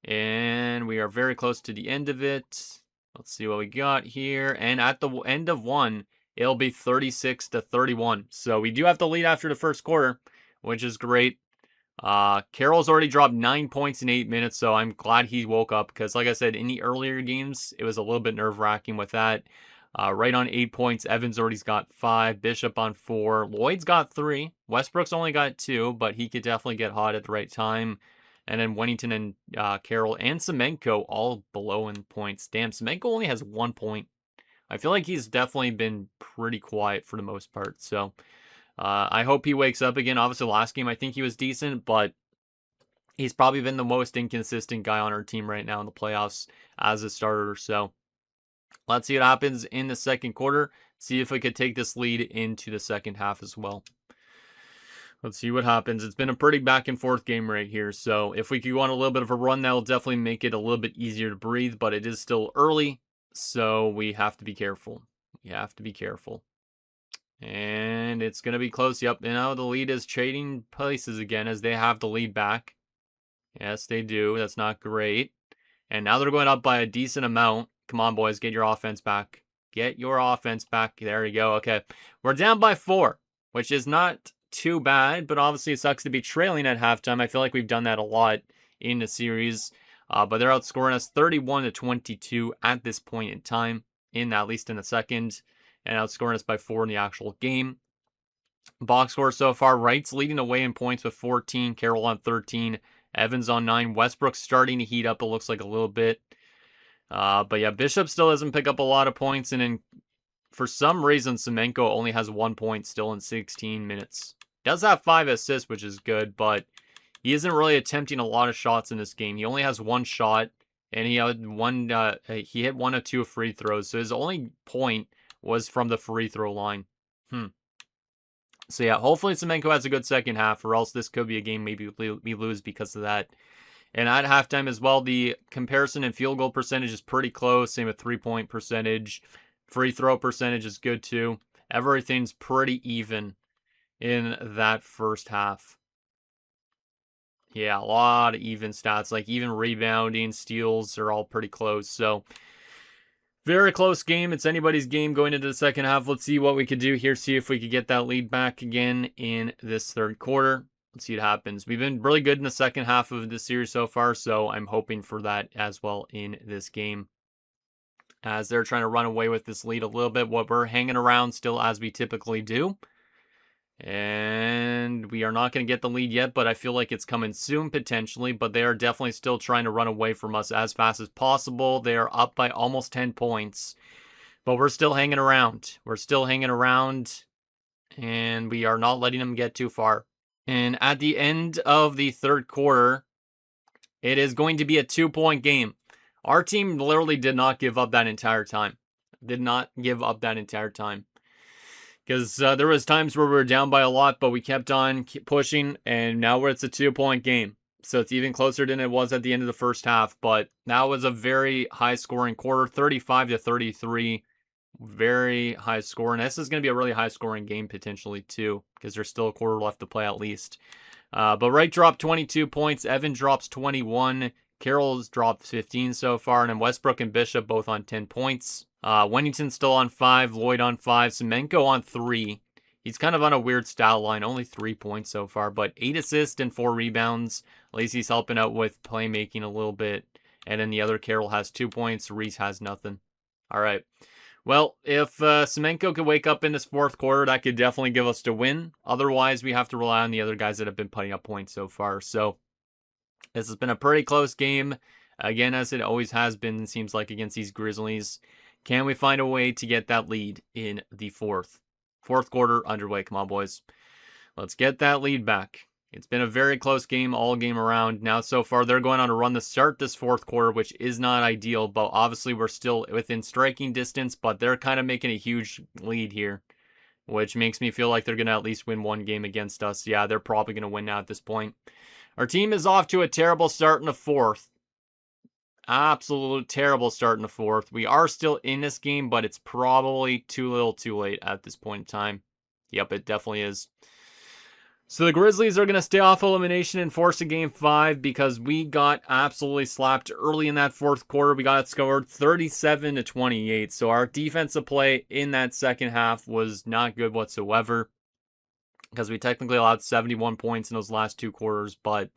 And we are very close to the end of it. Let's see what we got here. And at the end of one, it'll be 36-31. So we do have the lead after the first quarter, which is great. Carroll's already dropped 9 points in 8 minutes, so I'm glad he woke up because, like I said, in the earlier games, it was a little bit nerve-wracking with that. Right on 8 points. Evans already got 5. Bishop on 4. Lloyd's got 3. Westbrook's only got 2, but he could definitely get hot at the right time. And then Wennington and Carroll and Semenko all below in points. Damn, Semenko only has 1 point. I feel like he's definitely been pretty quiet for the most part. So I hope he wakes up again. Obviously, last game I think he was decent, but he's probably been the most inconsistent guy on our team right now in the playoffs as a starter. So let's see what happens in the second quarter. See if we could take this lead into the second half as well. Let's see what happens. It's been a pretty back and forth game right here. So if we could go on a little bit of a run, that'll definitely make it a little bit easier to breathe, but it is still early. So we have to be careful. We have to be careful. And it's going to be close. Yep. And now the lead is trading places again as they have the lead back. Yes, they do. That's not great. And now they're going up by a decent amount. Come on, boys. Get your offense back. Get your offense back. There you go. Okay. We're down by 4, which is not too bad, but obviously it sucks to be trailing at halftime. I feel like we've done that a lot in the series, but they're outscoring us 31-22 at this point in time, at least in the second, and outscoring us by 4 in the actual game. Box score so far, Wright's leading the way in points with 14, Carroll on 13, Evans on 9, Westbrook's starting to heat up, it looks like a little bit. But yeah, Bishop still doesn't pick up a lot of points, and then for some reason, Semenko only has 1 point still in 16 minutes. Does have 5 assists, which is good, but he isn't really attempting a lot of shots in this game. He only has 1 shot, and he had he hit 1 of 2 free throws, so his only point was from the free throw line. So yeah, hopefully Semenko has a good second half, or else this could be a game maybe we lose because of that. And at halftime as well, the comparison in field goal percentage is pretty close. Same with 3-point percentage. Free throw percentage is good too. Everything's pretty even in that first half. Yeah, a lot of even stats. Like even rebounding, steals are all pretty close. So Very close game. It's anybody's game going into the second half. Let's see what we could do here. See if we could get that lead back again in this third quarter. Let's see what happens. We've been really good in the second half of this series so far, so I'm hoping for that as well in this game. As they're trying to run away with this lead a little bit, what we're hanging around still as we typically do. And we are not going to get the lead yet, but I feel like it's coming soon potentially. But they are definitely still trying to run away from us as fast as possible. They are up by almost 10 points. But we're still hanging around. We're still hanging around. And we are not letting them get too far. And at the end of the third quarter, it is going to be a 2-point game. Our team literally did not give up that entire time. Did not give up that entire time. Because there was times where we were down by a lot, but we kept on pushing, and now it's a 2-point game. So it's even closer than it was at the end of the first half. But that was a very high-scoring quarter, 35-33. Very high score. And this is going to be a really high-scoring game potentially, too, because there's still a quarter left to play at least. But Wright dropped 22 points. Evan drops 21. Carroll's dropped 15 so far. And then Westbrook and Bishop both on 10 points. Wennington still on 5, Lloyd on 5, Semenko on 3. He's kind of on a weird style line, only 3 points so far, but 8 assists and 4 rebounds. Lacey's helping out with playmaking a little bit. And then the other Carroll has 2 points, Reese has nothing. All right. Well, if Semenko could wake up in this fourth quarter, that could definitely give us the win. Otherwise, we have to rely on the other guys that have been putting up points so far. So this has been a pretty close game. Again, as it always has been, it seems like, against these Grizzlies. Can we find a way to get that lead in the fourth quarter underway? Come on, boys. Let's get that lead back. It's been a very close game all game around. Now, so far, they're going on a run to start this fourth quarter, which is not ideal. But obviously, we're still within striking distance. But they're kind of making a huge lead here, which makes me feel like they're going to at least win one game against us. Yeah, they're probably going to win now at this point. Our team is off to a terrible start in the fourth. Absolute terrible start in the fourth. We are still in this game, but it's probably too little too late at this point in time. Yep, it definitely is. So the Grizzlies are going to stay off elimination and force a game 5 because we got absolutely slapped early in that fourth quarter. We got outscored 37-28. So our defensive play in that second half was not good whatsoever because we technically allowed 71 points in those last 2 quarters, but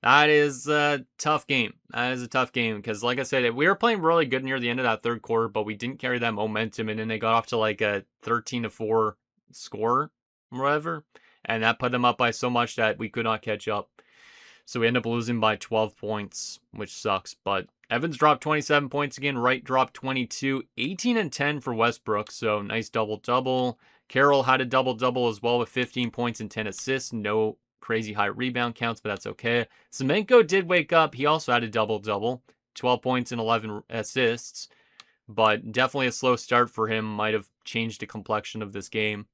that is a tough game. That is a tough game because, like I said, we were playing really good near the end of that third quarter, but we didn't carry that momentum, and then they got off to like a 13-4 score or whatever, and that put them up by so much that we could not catch up. So we end up losing by 12 points, which sucks. But Evans dropped 27 points again. Wright dropped 22, 18 and 10 for Westbrook. So nice double-double. Carroll had a double-double as well with 15 points and 10 assists. No crazy high rebound counts, but that's okay. Semenko did wake up. He also had a double-double, 12 points and 11 assists, but definitely a slow start for him. Might have changed the complexion of this game.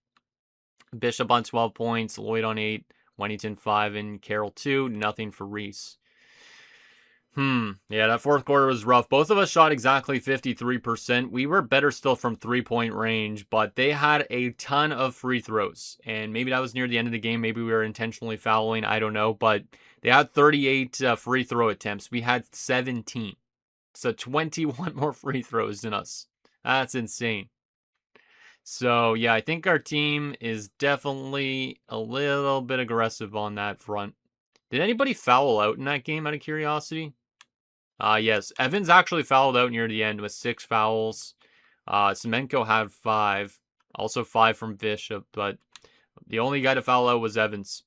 Bishop on 12 points, Lloyd on 8, Wennington 5, and Carroll 2. Nothing for Reese. Yeah, that fourth quarter was rough. Both of us shot exactly 53%. We were better still from three-point range, but they had a ton of free throws. And maybe that was near the end of the game. Maybe we were intentionally fouling. I don't know. But they had 38 free throw attempts. We had 17. So 21 more free throws than us. That's insane. So, yeah, I think our team is definitely a little bit aggressive on that front. Did anybody foul out in that game out of curiosity? Yes. Evans actually fouled out near the end with 6 fouls. Semenko had 5. Also 5 from Bishop, but the only guy to foul out was Evans.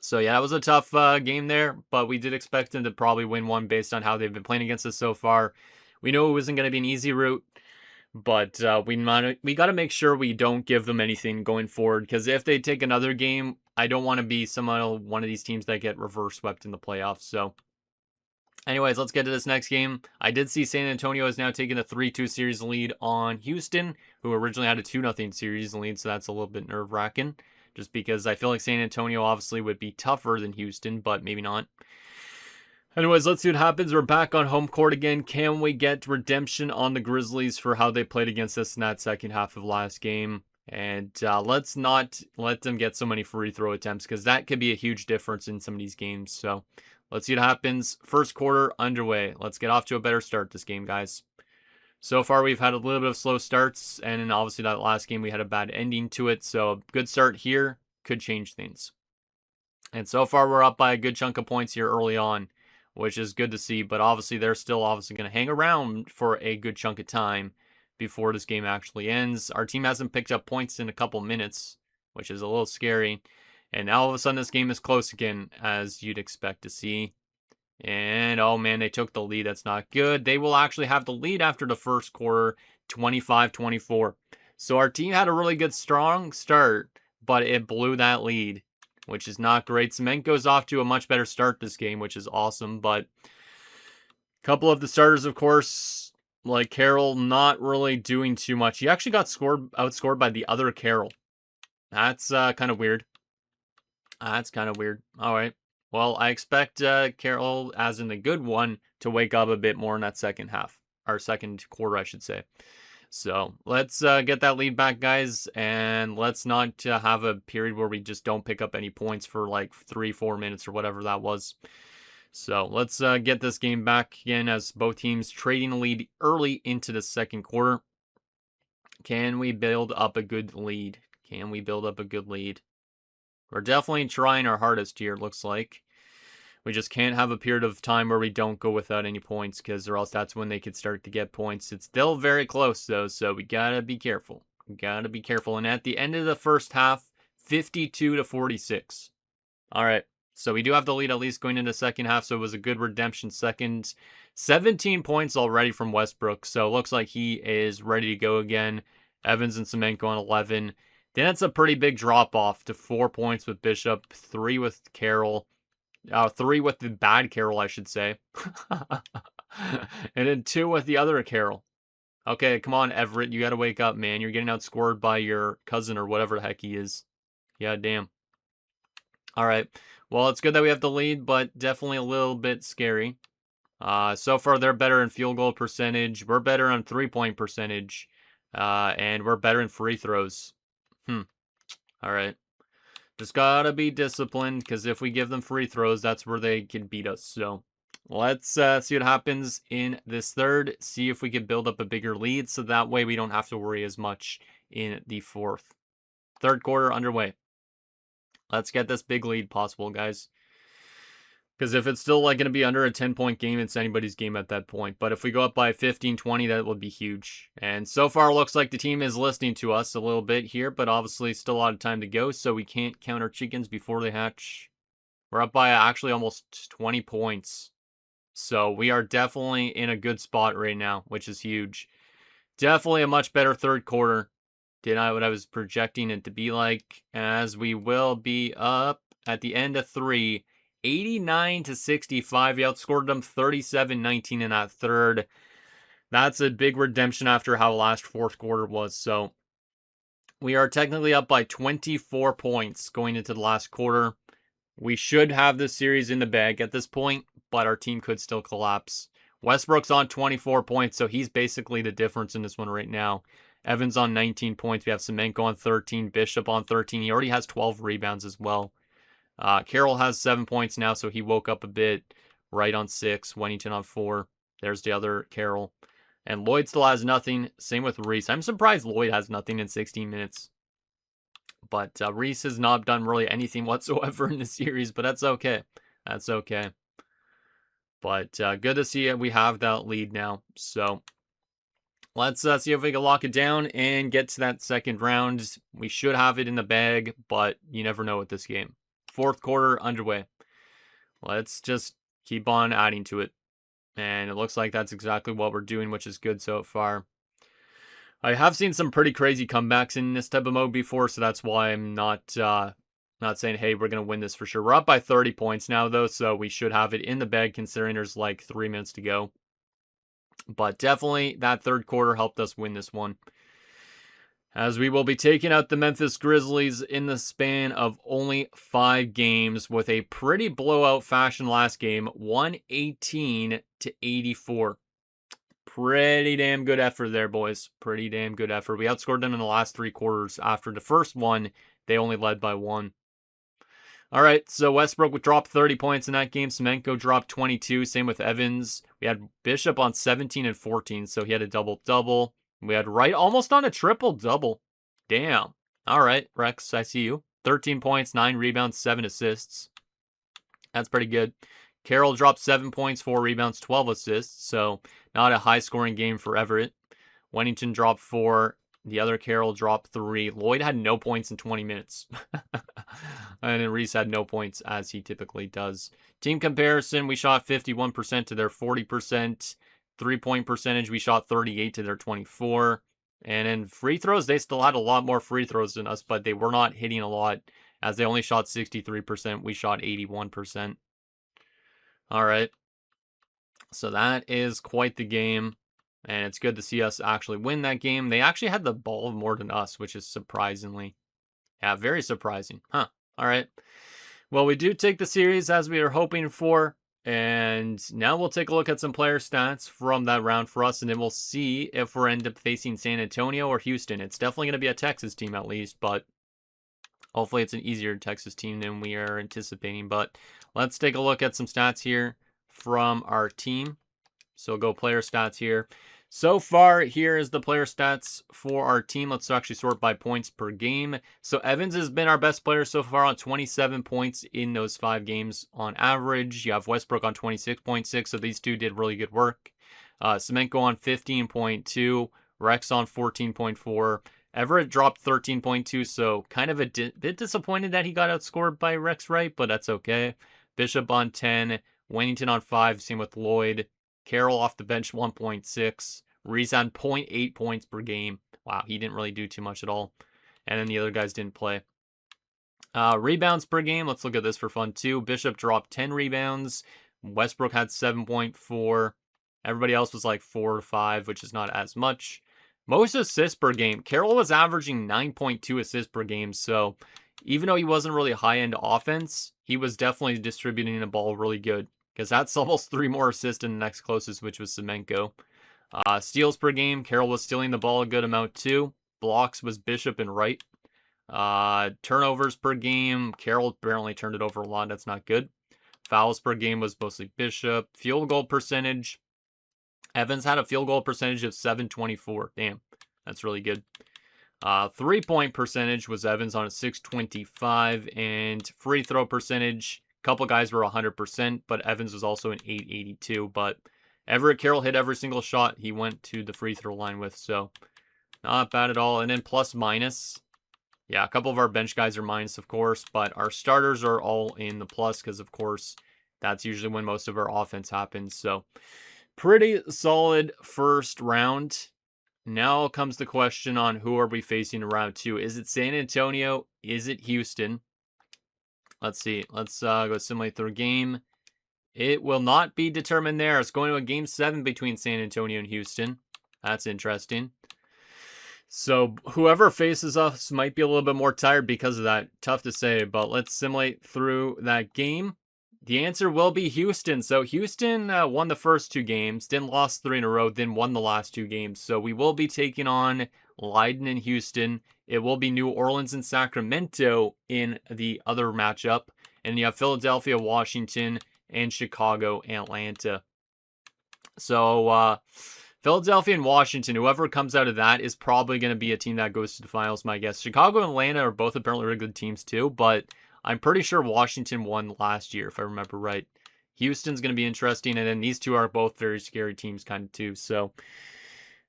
So, yeah, that was a tough game there, but we did expect them to probably win one based on how they've been playing against us so far. We know it wasn't going to be an easy route, but we got to make sure we don't give them anything going forward, because if they take another game, I don't want to be one of these teams that get reverse swept in the playoffs. So, anyways, let's get to this next game. I did see San Antonio is now taking a 3-2 series lead on Houston, who originally had a 2-0 series lead, so that's a little bit nerve-wracking, just because I feel like San Antonio obviously would be tougher than Houston, but maybe not. Anyways, let's see what happens. We're back on home court again. Can we get redemption on the Grizzlies for how they played against us in that second half of last game? And let's not let them get so many free throw attempts, because that could be a huge difference in some of these games. So let's see what happens. First quarter underway. Let's get off to a better start this game, guys. So far, we've had a little bit of slow starts, and then obviously that last game we had a bad ending to it. So a good start here could change things. And so far, we're up by a good chunk of points here early on, which is good to see. But obviously, they're still obviously going to hang around for a good chunk of time before this game actually ends. Our team hasn't picked up points in a couple minutes, which is a little scary. And now all of a sudden, this game is close again, as you'd expect to see. And, oh man, they took the lead. That's not good. They will actually have the lead after the first quarter, 25-24. So our team had a really good, strong start, but it blew that lead, which is not great. Cement goes off to a much better start this game, which is awesome. But a couple of the starters, of course, like Carroll, not really doing too much. He actually got outscored by the other Carroll. That's kind of weird. That's kind of weird. All right. Well, I expect Carroll, as in the good one, to wake up a bit more in that second half. Or second quarter, I should say. So let's get that lead back, guys. And let's not have a period where we just don't pick up any points for like 3-4 minutes or whatever that was. So let's get this game back again as both teams trading a lead early into the second quarter. Can we build up a good lead? Can we build up a good lead? We're definitely trying our hardest here, it looks like. We just can't have a period of time where we don't go without any points, because or else that's when they could start to get points. It's still very close, though, so we gotta be careful. We gotta be careful. And at the end of the first half, 52-46. All right, so we do have the lead at least going into the second half, so it was a good redemption second. 17 points already from Westbrook, so it looks like he is ready to go again. Evans and Semenko on 11. Then it's a pretty big drop-off to 4 points with Bishop, 3 with Carroll, 3 with the bad Carroll, I should say. And then 2 with the other Carroll. Okay, come on, Everett, you gotta wake up, man. You're getting outscored by your cousin or whatever the heck he is. Yeah, damn. All right, well, it's good that we have the lead, but definitely a little bit scary. So far, they're better in field goal percentage. We're better on three-point percentage. And we're better in free throws. All right. Just gotta be disciplined, because if we give them free throws, that's where they can beat us. So let's see what happens in this third. See if we can build up a bigger lead, so that way we don't have to worry as much in the fourth. Third quarter underway. Let's get this big lead possible, guys. Because if it's still like going to be under a 10-point game, it's anybody's game at that point. But if we go up by 15, 20, that would be huge. And so far, it looks like the team is listening to us a little bit here, but obviously still a lot of time to go, so we can't count our chickens before they hatch. We're up by actually almost 20 points. So we are definitely in a good spot right now, which is huge. Definitely a much better third quarter than what I was projecting it to be like, as we will be up at the end of 3. 89-65. We outscored them 37-19 in that third. That's a big redemption after how last fourth quarter was. So we are technically up by 24 points going into the last quarter. We should have this series in the bag at this point, but our team could still collapse. Westbrook's on 24 points, so he's basically the difference in this one right now. Evans on 19 points. We have Semenko on 13. Bishop on 13. He already has 12 rebounds as well. Carroll has 7 points now, so he woke up a bit. Wright on 6, Wennington on 4. There's the other Carroll. And Lloyd still has nothing. Same with Reese. I'm surprised Lloyd has nothing in 16 minutes. But Reese has not done really anything whatsoever in the series, but that's okay. That's okay. But good to see we have that lead now. So let's see if we can lock it down and get to that second round. We should have it in the bag, but you never know with this game. Fourth quarter underway. Let's just keep on adding to it. And it looks like that's exactly what we're doing, which is good so far. I have seen some pretty crazy comebacks in this type of mode before, so that's why I'm not saying, hey, we're going to win this for sure. We're up by 30 points now, though, so we should have it in the bag considering there's like 3 minutes to go. But definitely that third quarter helped us win this one, as we will be taking out the Memphis Grizzlies in the span of only 5 games with a pretty blowout fashion last game, 118-84. Pretty damn good effort there, boys. Pretty damn good effort. We outscored them in the last 3 quarters. After the first one, they only led by 1. All right, so Westbrook dropped 30 points in that game. Semenko dropped 22. Same with Evans. We had Bishop on 17 and 14, so he had a double-double. We had Wright almost on a triple-double. Damn. All right, Rex, I see you. 13 points, 9 rebounds, 7 assists. That's pretty good. Carroll dropped 7 points, 4 rebounds, 12 assists, so not a high-scoring game for Everett. Wennington dropped 4. The other Carroll dropped 3. Lloyd had no points in 20 minutes. And then Reese had no points, as he typically does. Team comparison, we shot 51% to their 40%. 3-point percentage, we shot 38 to their 24. And in free throws, they still had a lot more free throws than us, but they were not hitting a lot, as they only shot 63%. We shot 81%. All right. So that is quite the game. And it's good to see us actually win that game. They actually had the ball more than us, which is surprisingly. Yeah, very surprising. Huh. All right. Well, we do take the series as we were hoping for. And now we'll take a look at some player stats from that round for us. And then we'll see if we're end up facing San Antonio or Houston. It's definitely going to be a Texas team at least. But hopefully it's an easier Texas team than we are anticipating. But let's take a look at some stats here from our team. So go player stats here. So far, here is the player stats for our team. Let's actually sort by points per game. So Evans has been our best player so far on 27 points in those 5 games on average. You have Westbrook on 26.6, so these two did really good work. Semenko on 15.2, Rex on 14.4. Everett dropped 13.2, so kind of a bit disappointed that he got outscored by Rex Wright, but that's okay. Bishop on 10, Wennington on 5, same with Lloyd. Carroll off the bench 1.6. Reese on 0.8 points per game. Wow, he didn't really do too much at all. And then the other guys didn't play. Rebounds per game. Let's look at this for fun too. Bishop dropped 10 rebounds. Westbrook had 7.4. Everybody else was like 4 to 5, which is not as much. Most assists per game. Carroll was averaging 9.2 assists per game. So even though he wasn't really high-end offense, he was definitely distributing the ball really good. Because that's almost 3 more assists than the next closest, which was Semenko. Steals per game, Carroll was stealing the ball a good amount too. Blocks was Bishop and Wright. Turnovers per game, Carroll apparently turned it over a lot. That's not good. Fouls per game was mostly Bishop. Field goal percentage, Evans had a field goal percentage of .724. Damn, that's really good. 3-point percentage was Evans on a .625. And free throw percentage, couple guys were 100%, but Evans was also an .882. But Everett Carroll hit every single shot he went to the free throw line with, so not bad at all. And then plus minus, yeah, a couple of our bench guys are minus, of course, but our starters are all in the plus because, of course, that's usually when most of our offense happens. So pretty solid first round. Now comes the question on who are we facing in round 2. Is it San Antonio? Is it Houston? Let's see. Let's go simulate their game. It will not be determined there. It's going to a game 7 between San Antonio and Houston. That's interesting. So whoever faces us might be a little bit more tired because of that. Tough to say, but let's simulate through that game. The answer will be Houston. So Houston won the first 2 games, then lost 3 in a row, then won the last 2 games. So we will be taking on Leiden and Houston. It will be New Orleans and Sacramento in the other matchup. And you have Philadelphia, Washington, and Chicago, Atlanta. So Philadelphia and Washington, whoever comes out of that is probably going to be a team that goes to the finals, my guess. Chicago and Atlanta are both apparently really good teams too, but I'm pretty sure Washington won last year, if I remember right. Houston's going to be interesting, and then these two are both very scary teams kind of too. So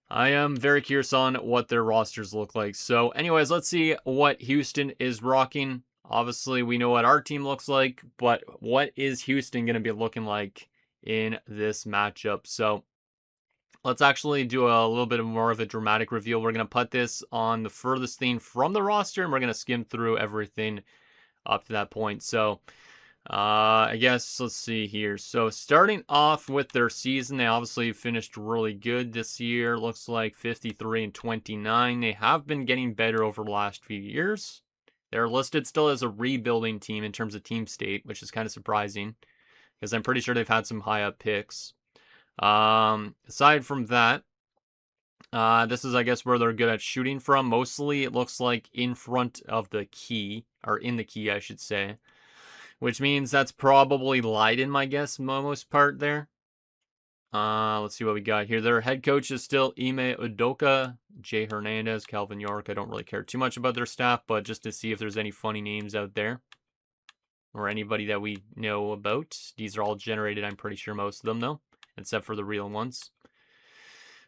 I am very curious on what their rosters look like. So anyways, let's see what Houston is rocking. Obviously, we know what our team looks like, but what is Houston going to be looking like in this matchup? So let's actually do a little bit more of a dramatic reveal. We're going to put this on the furthest thing from the roster, and we're going to skim through everything up to that point. So I guess let's see here. So starting off with their season, they obviously finished really good this year. Looks like 53-29. They have been getting better over the last few years. They're listed still as a rebuilding team in terms of team state, which is kind of surprising because I'm pretty sure they've had some high up picks. Aside from that, this is, I guess, where they're good at shooting from. Mostly, it looks like in front of the key, or in the key, I should say. which means that's probably Leiden, my guess, most part there. Let's see what we got here. Their head coach is still Ime Udoka, Jay Hernandez, Calvin York. I don't really care too much about their staff, but just to see if there's any funny names out there or anybody that we know about. These are all generated, I'm pretty sure, most of them, though, except for the real ones.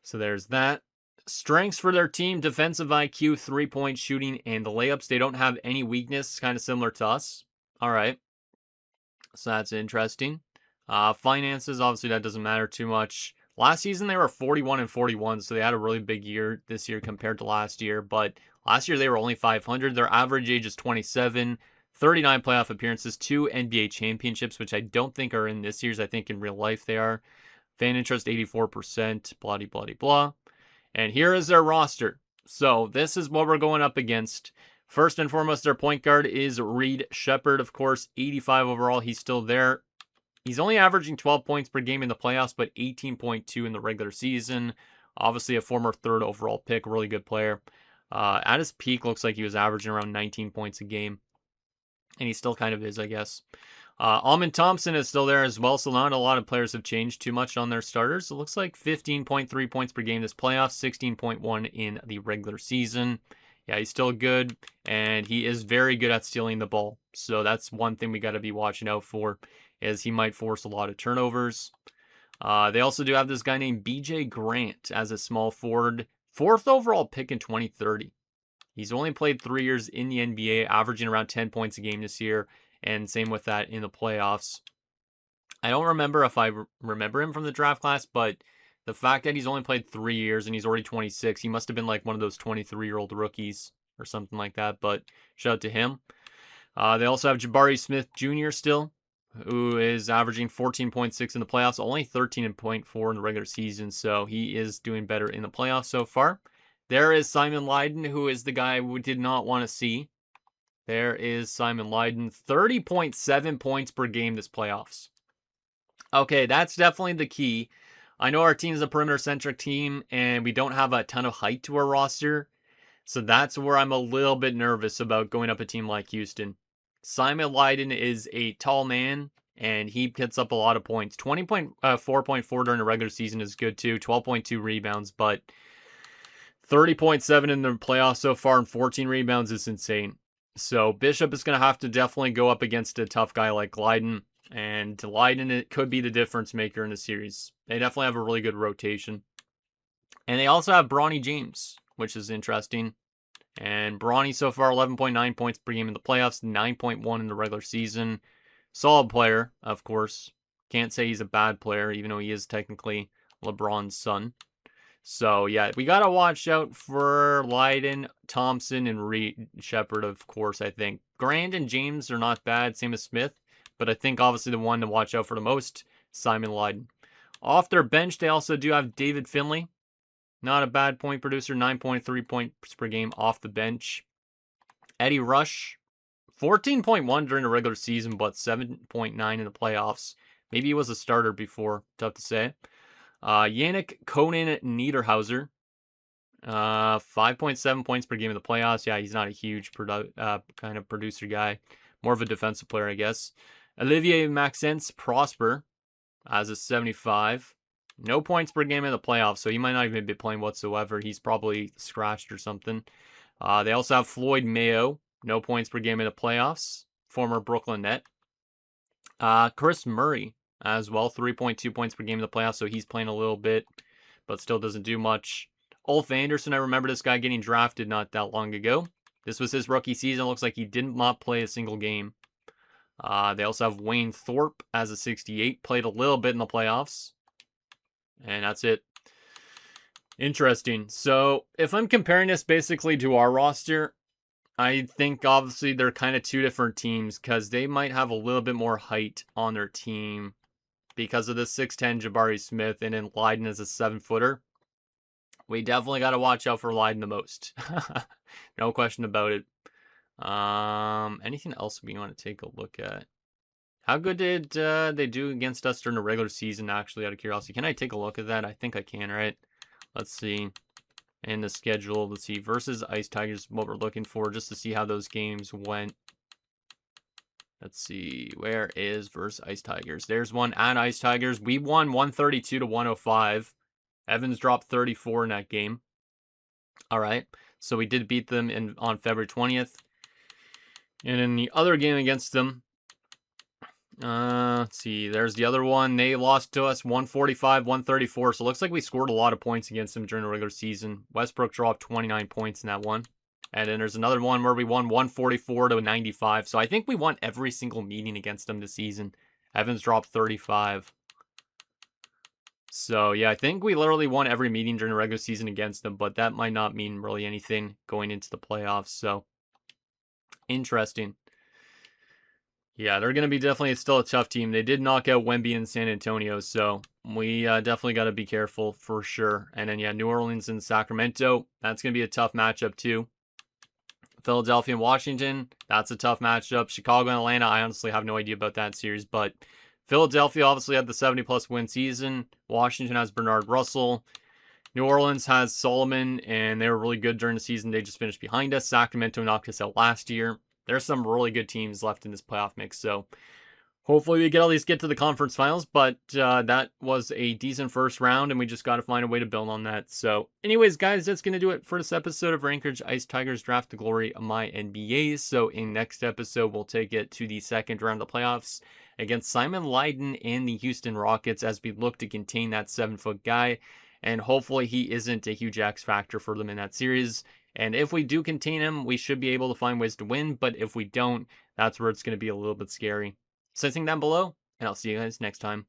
So there's that. Strengths for their team: defensive IQ, 3-point shooting, and the layups. They don't have any weakness, kind of similar to us. All right. So that's interesting. Finances, obviously, that doesn't matter too much. Last season, they were 41 and 41, so they had a really big year this year compared to last year. But last year, they were only 500. Their average age is 27, 39 playoff appearances, 2 NBA championships, which I don't think are in this year's. I think in real life they are. Fan interest, 84%, blah, blah, blah, blah. And here is their roster. So this is what we're going up against. First and foremost, their point guard is Reed Shepherd, of course, 85 overall. He's still there. He's only averaging 12 points per game in the playoffs, but 18.2 in the regular season. Obviously, a former third overall pick, really good player. At his peak, looks like he was averaging around 19 points a game. And he still kind of is, I guess. Almond Thompson is still there as well, so not a lot of players have changed too much on their starters. It looks like 15.3 points per game this playoff, 16.1 in the regular season. Yeah, he's still good, and he is very good at stealing the ball. So that's one thing we got to be watching out for, is he might force a lot of turnovers. They also do have this guy named BJ Grant as a small forward, 4th overall pick in 2030. He's only played 3 years in the NBA, averaging around 10 points a game this year, and same with that in the playoffs. I don't remember if I remember him from the draft class, but the fact that he's only played 3 years and he's already 26, he must have been like one of those 23-year-old rookies or something like that, but shout out to him. They also have Jabari Smith Jr. still, who is averaging 14.6 in the playoffs, only 13.4 in the regular season, so he is doing better in the playoffs so far. There is Simon Leiden, who is the guy we did not want to see. There is Simon Leiden, 30.7 points per game this playoffs. Okay, that's definitely the key. I know our team is a perimeter-centric team, and we don't have a ton of height to our roster, so that's where I'm a little bit nervous about going up a team like Houston. Simon Leiden is a tall man, and he gets up a lot of points. 4.4 during the regular season is good too, 12.2 rebounds, but 30.7 in the playoffs so far and 14 rebounds is insane. So Bishop is going to have to definitely go up against a tough guy like Leiden. And Leiden, it could be the difference maker in the series. They definitely have a really good rotation. And they also have Bronny James, which is interesting. And Bronny so far, 11.9 points per game in the playoffs, 9.1 in the regular season. Solid player, of course. Can't say he's a bad player, even though he is technically LeBron's son. So, yeah, we got to watch out for Leiden, Thompson, and Reed Shepherd, of course, I think. Grant and James are not bad, same as Smith. But I think, obviously, the one to watch out for the most, Simon Leiden. Off their bench, they also do have David Finley. Not a bad point producer, 9.3 points per game off the bench. Eddie Rush, 14.1 during the regular season, but 7.9 in the playoffs. Maybe he was a starter before, tough to say. Yannick Conan Niederhauser, 5.7 points per game in the playoffs. Yeah, he's not a huge kind of producer guy. More of a defensive player, I guess. Olivier Maxence Prosper as a 75. No points per game in the playoffs, so he might not even be playing whatsoever. He's probably scratched or something. They also have Floyd Mayo. No points per game in the playoffs. Former Brooklyn Net. Chris Murray as well. 3.2 points per game in the playoffs, so he's playing a little bit, but still doesn't do much. Ulf Anderson, I remember this guy getting drafted not that long ago. This was his rookie season. It looks like he did not play a single game. They also have Wayne Thorpe as a 68. Played a little bit in the playoffs. And that's it. Interesting. So, if I'm comparing this basically to our roster, I think obviously they're kind of two different teams because they might have a little bit more height on their team because of the 6'10 Jabari Smith and then Leiden as a 7-footer. We definitely got to watch out for Leiden the most. No question about it. Anything else we want to take a look at? How good did they do against us during the regular season, actually, out of curiosity? Can I take a look at that? I think I can, right? Let's see. And the schedule, let's see. Versus Ice Tigers, what we're looking for, just to see how those games went. Let's see, where is versus Ice Tigers? There's one at Ice Tigers. We won 132 to 105. Evans dropped 34 in that game. All right, so we did beat them on February 20th. And in the other game against them, let's see, there's the other one. They lost to us 145, 134. So it looks like we scored a lot of points against them during the regular season. Westbrook dropped 29 points in that one. And then there's another one where we won 144 to 95. So I think we won every single meeting against them this season. Evans dropped 35. So yeah, I think we literally won every meeting during the regular season against them, but that might not mean really anything going into the playoffs. So interesting. Yeah, they're going to be definitely still a tough team. They did knock out Wemby in San Antonio, so we definitely got to be careful for sure. And then, yeah, New Orleans and Sacramento, that's going to be a tough matchup too. Philadelphia and Washington, that's a tough matchup. Chicago and Atlanta, I honestly have no idea about that series, but Philadelphia obviously had the 70-plus win season. Washington has Bernard Russell. New Orleans has Solomon, and they were really good during the season. They just finished behind us. Sacramento knocked us out last year. There's some really good teams left in this playoff mix, so hopefully we can at least get to the conference finals, but that was a decent first round, and we just got to find a way to build on that. So anyways, guys, that's going to do it for this episode of Anchorage Ice Tigers Draft to Glory MyNBA. So in next episode, we'll take it to the second round of the playoffs against Simon Lydon and the Houston Rockets as we look to contain that 7-foot guy, and hopefully he isn't a huge X factor for them in that series. And if we do contain him, we should be able to find ways to win. But if we don't, that's where it's going to be a little bit scary. Sensing down below, and I'll see you guys next time.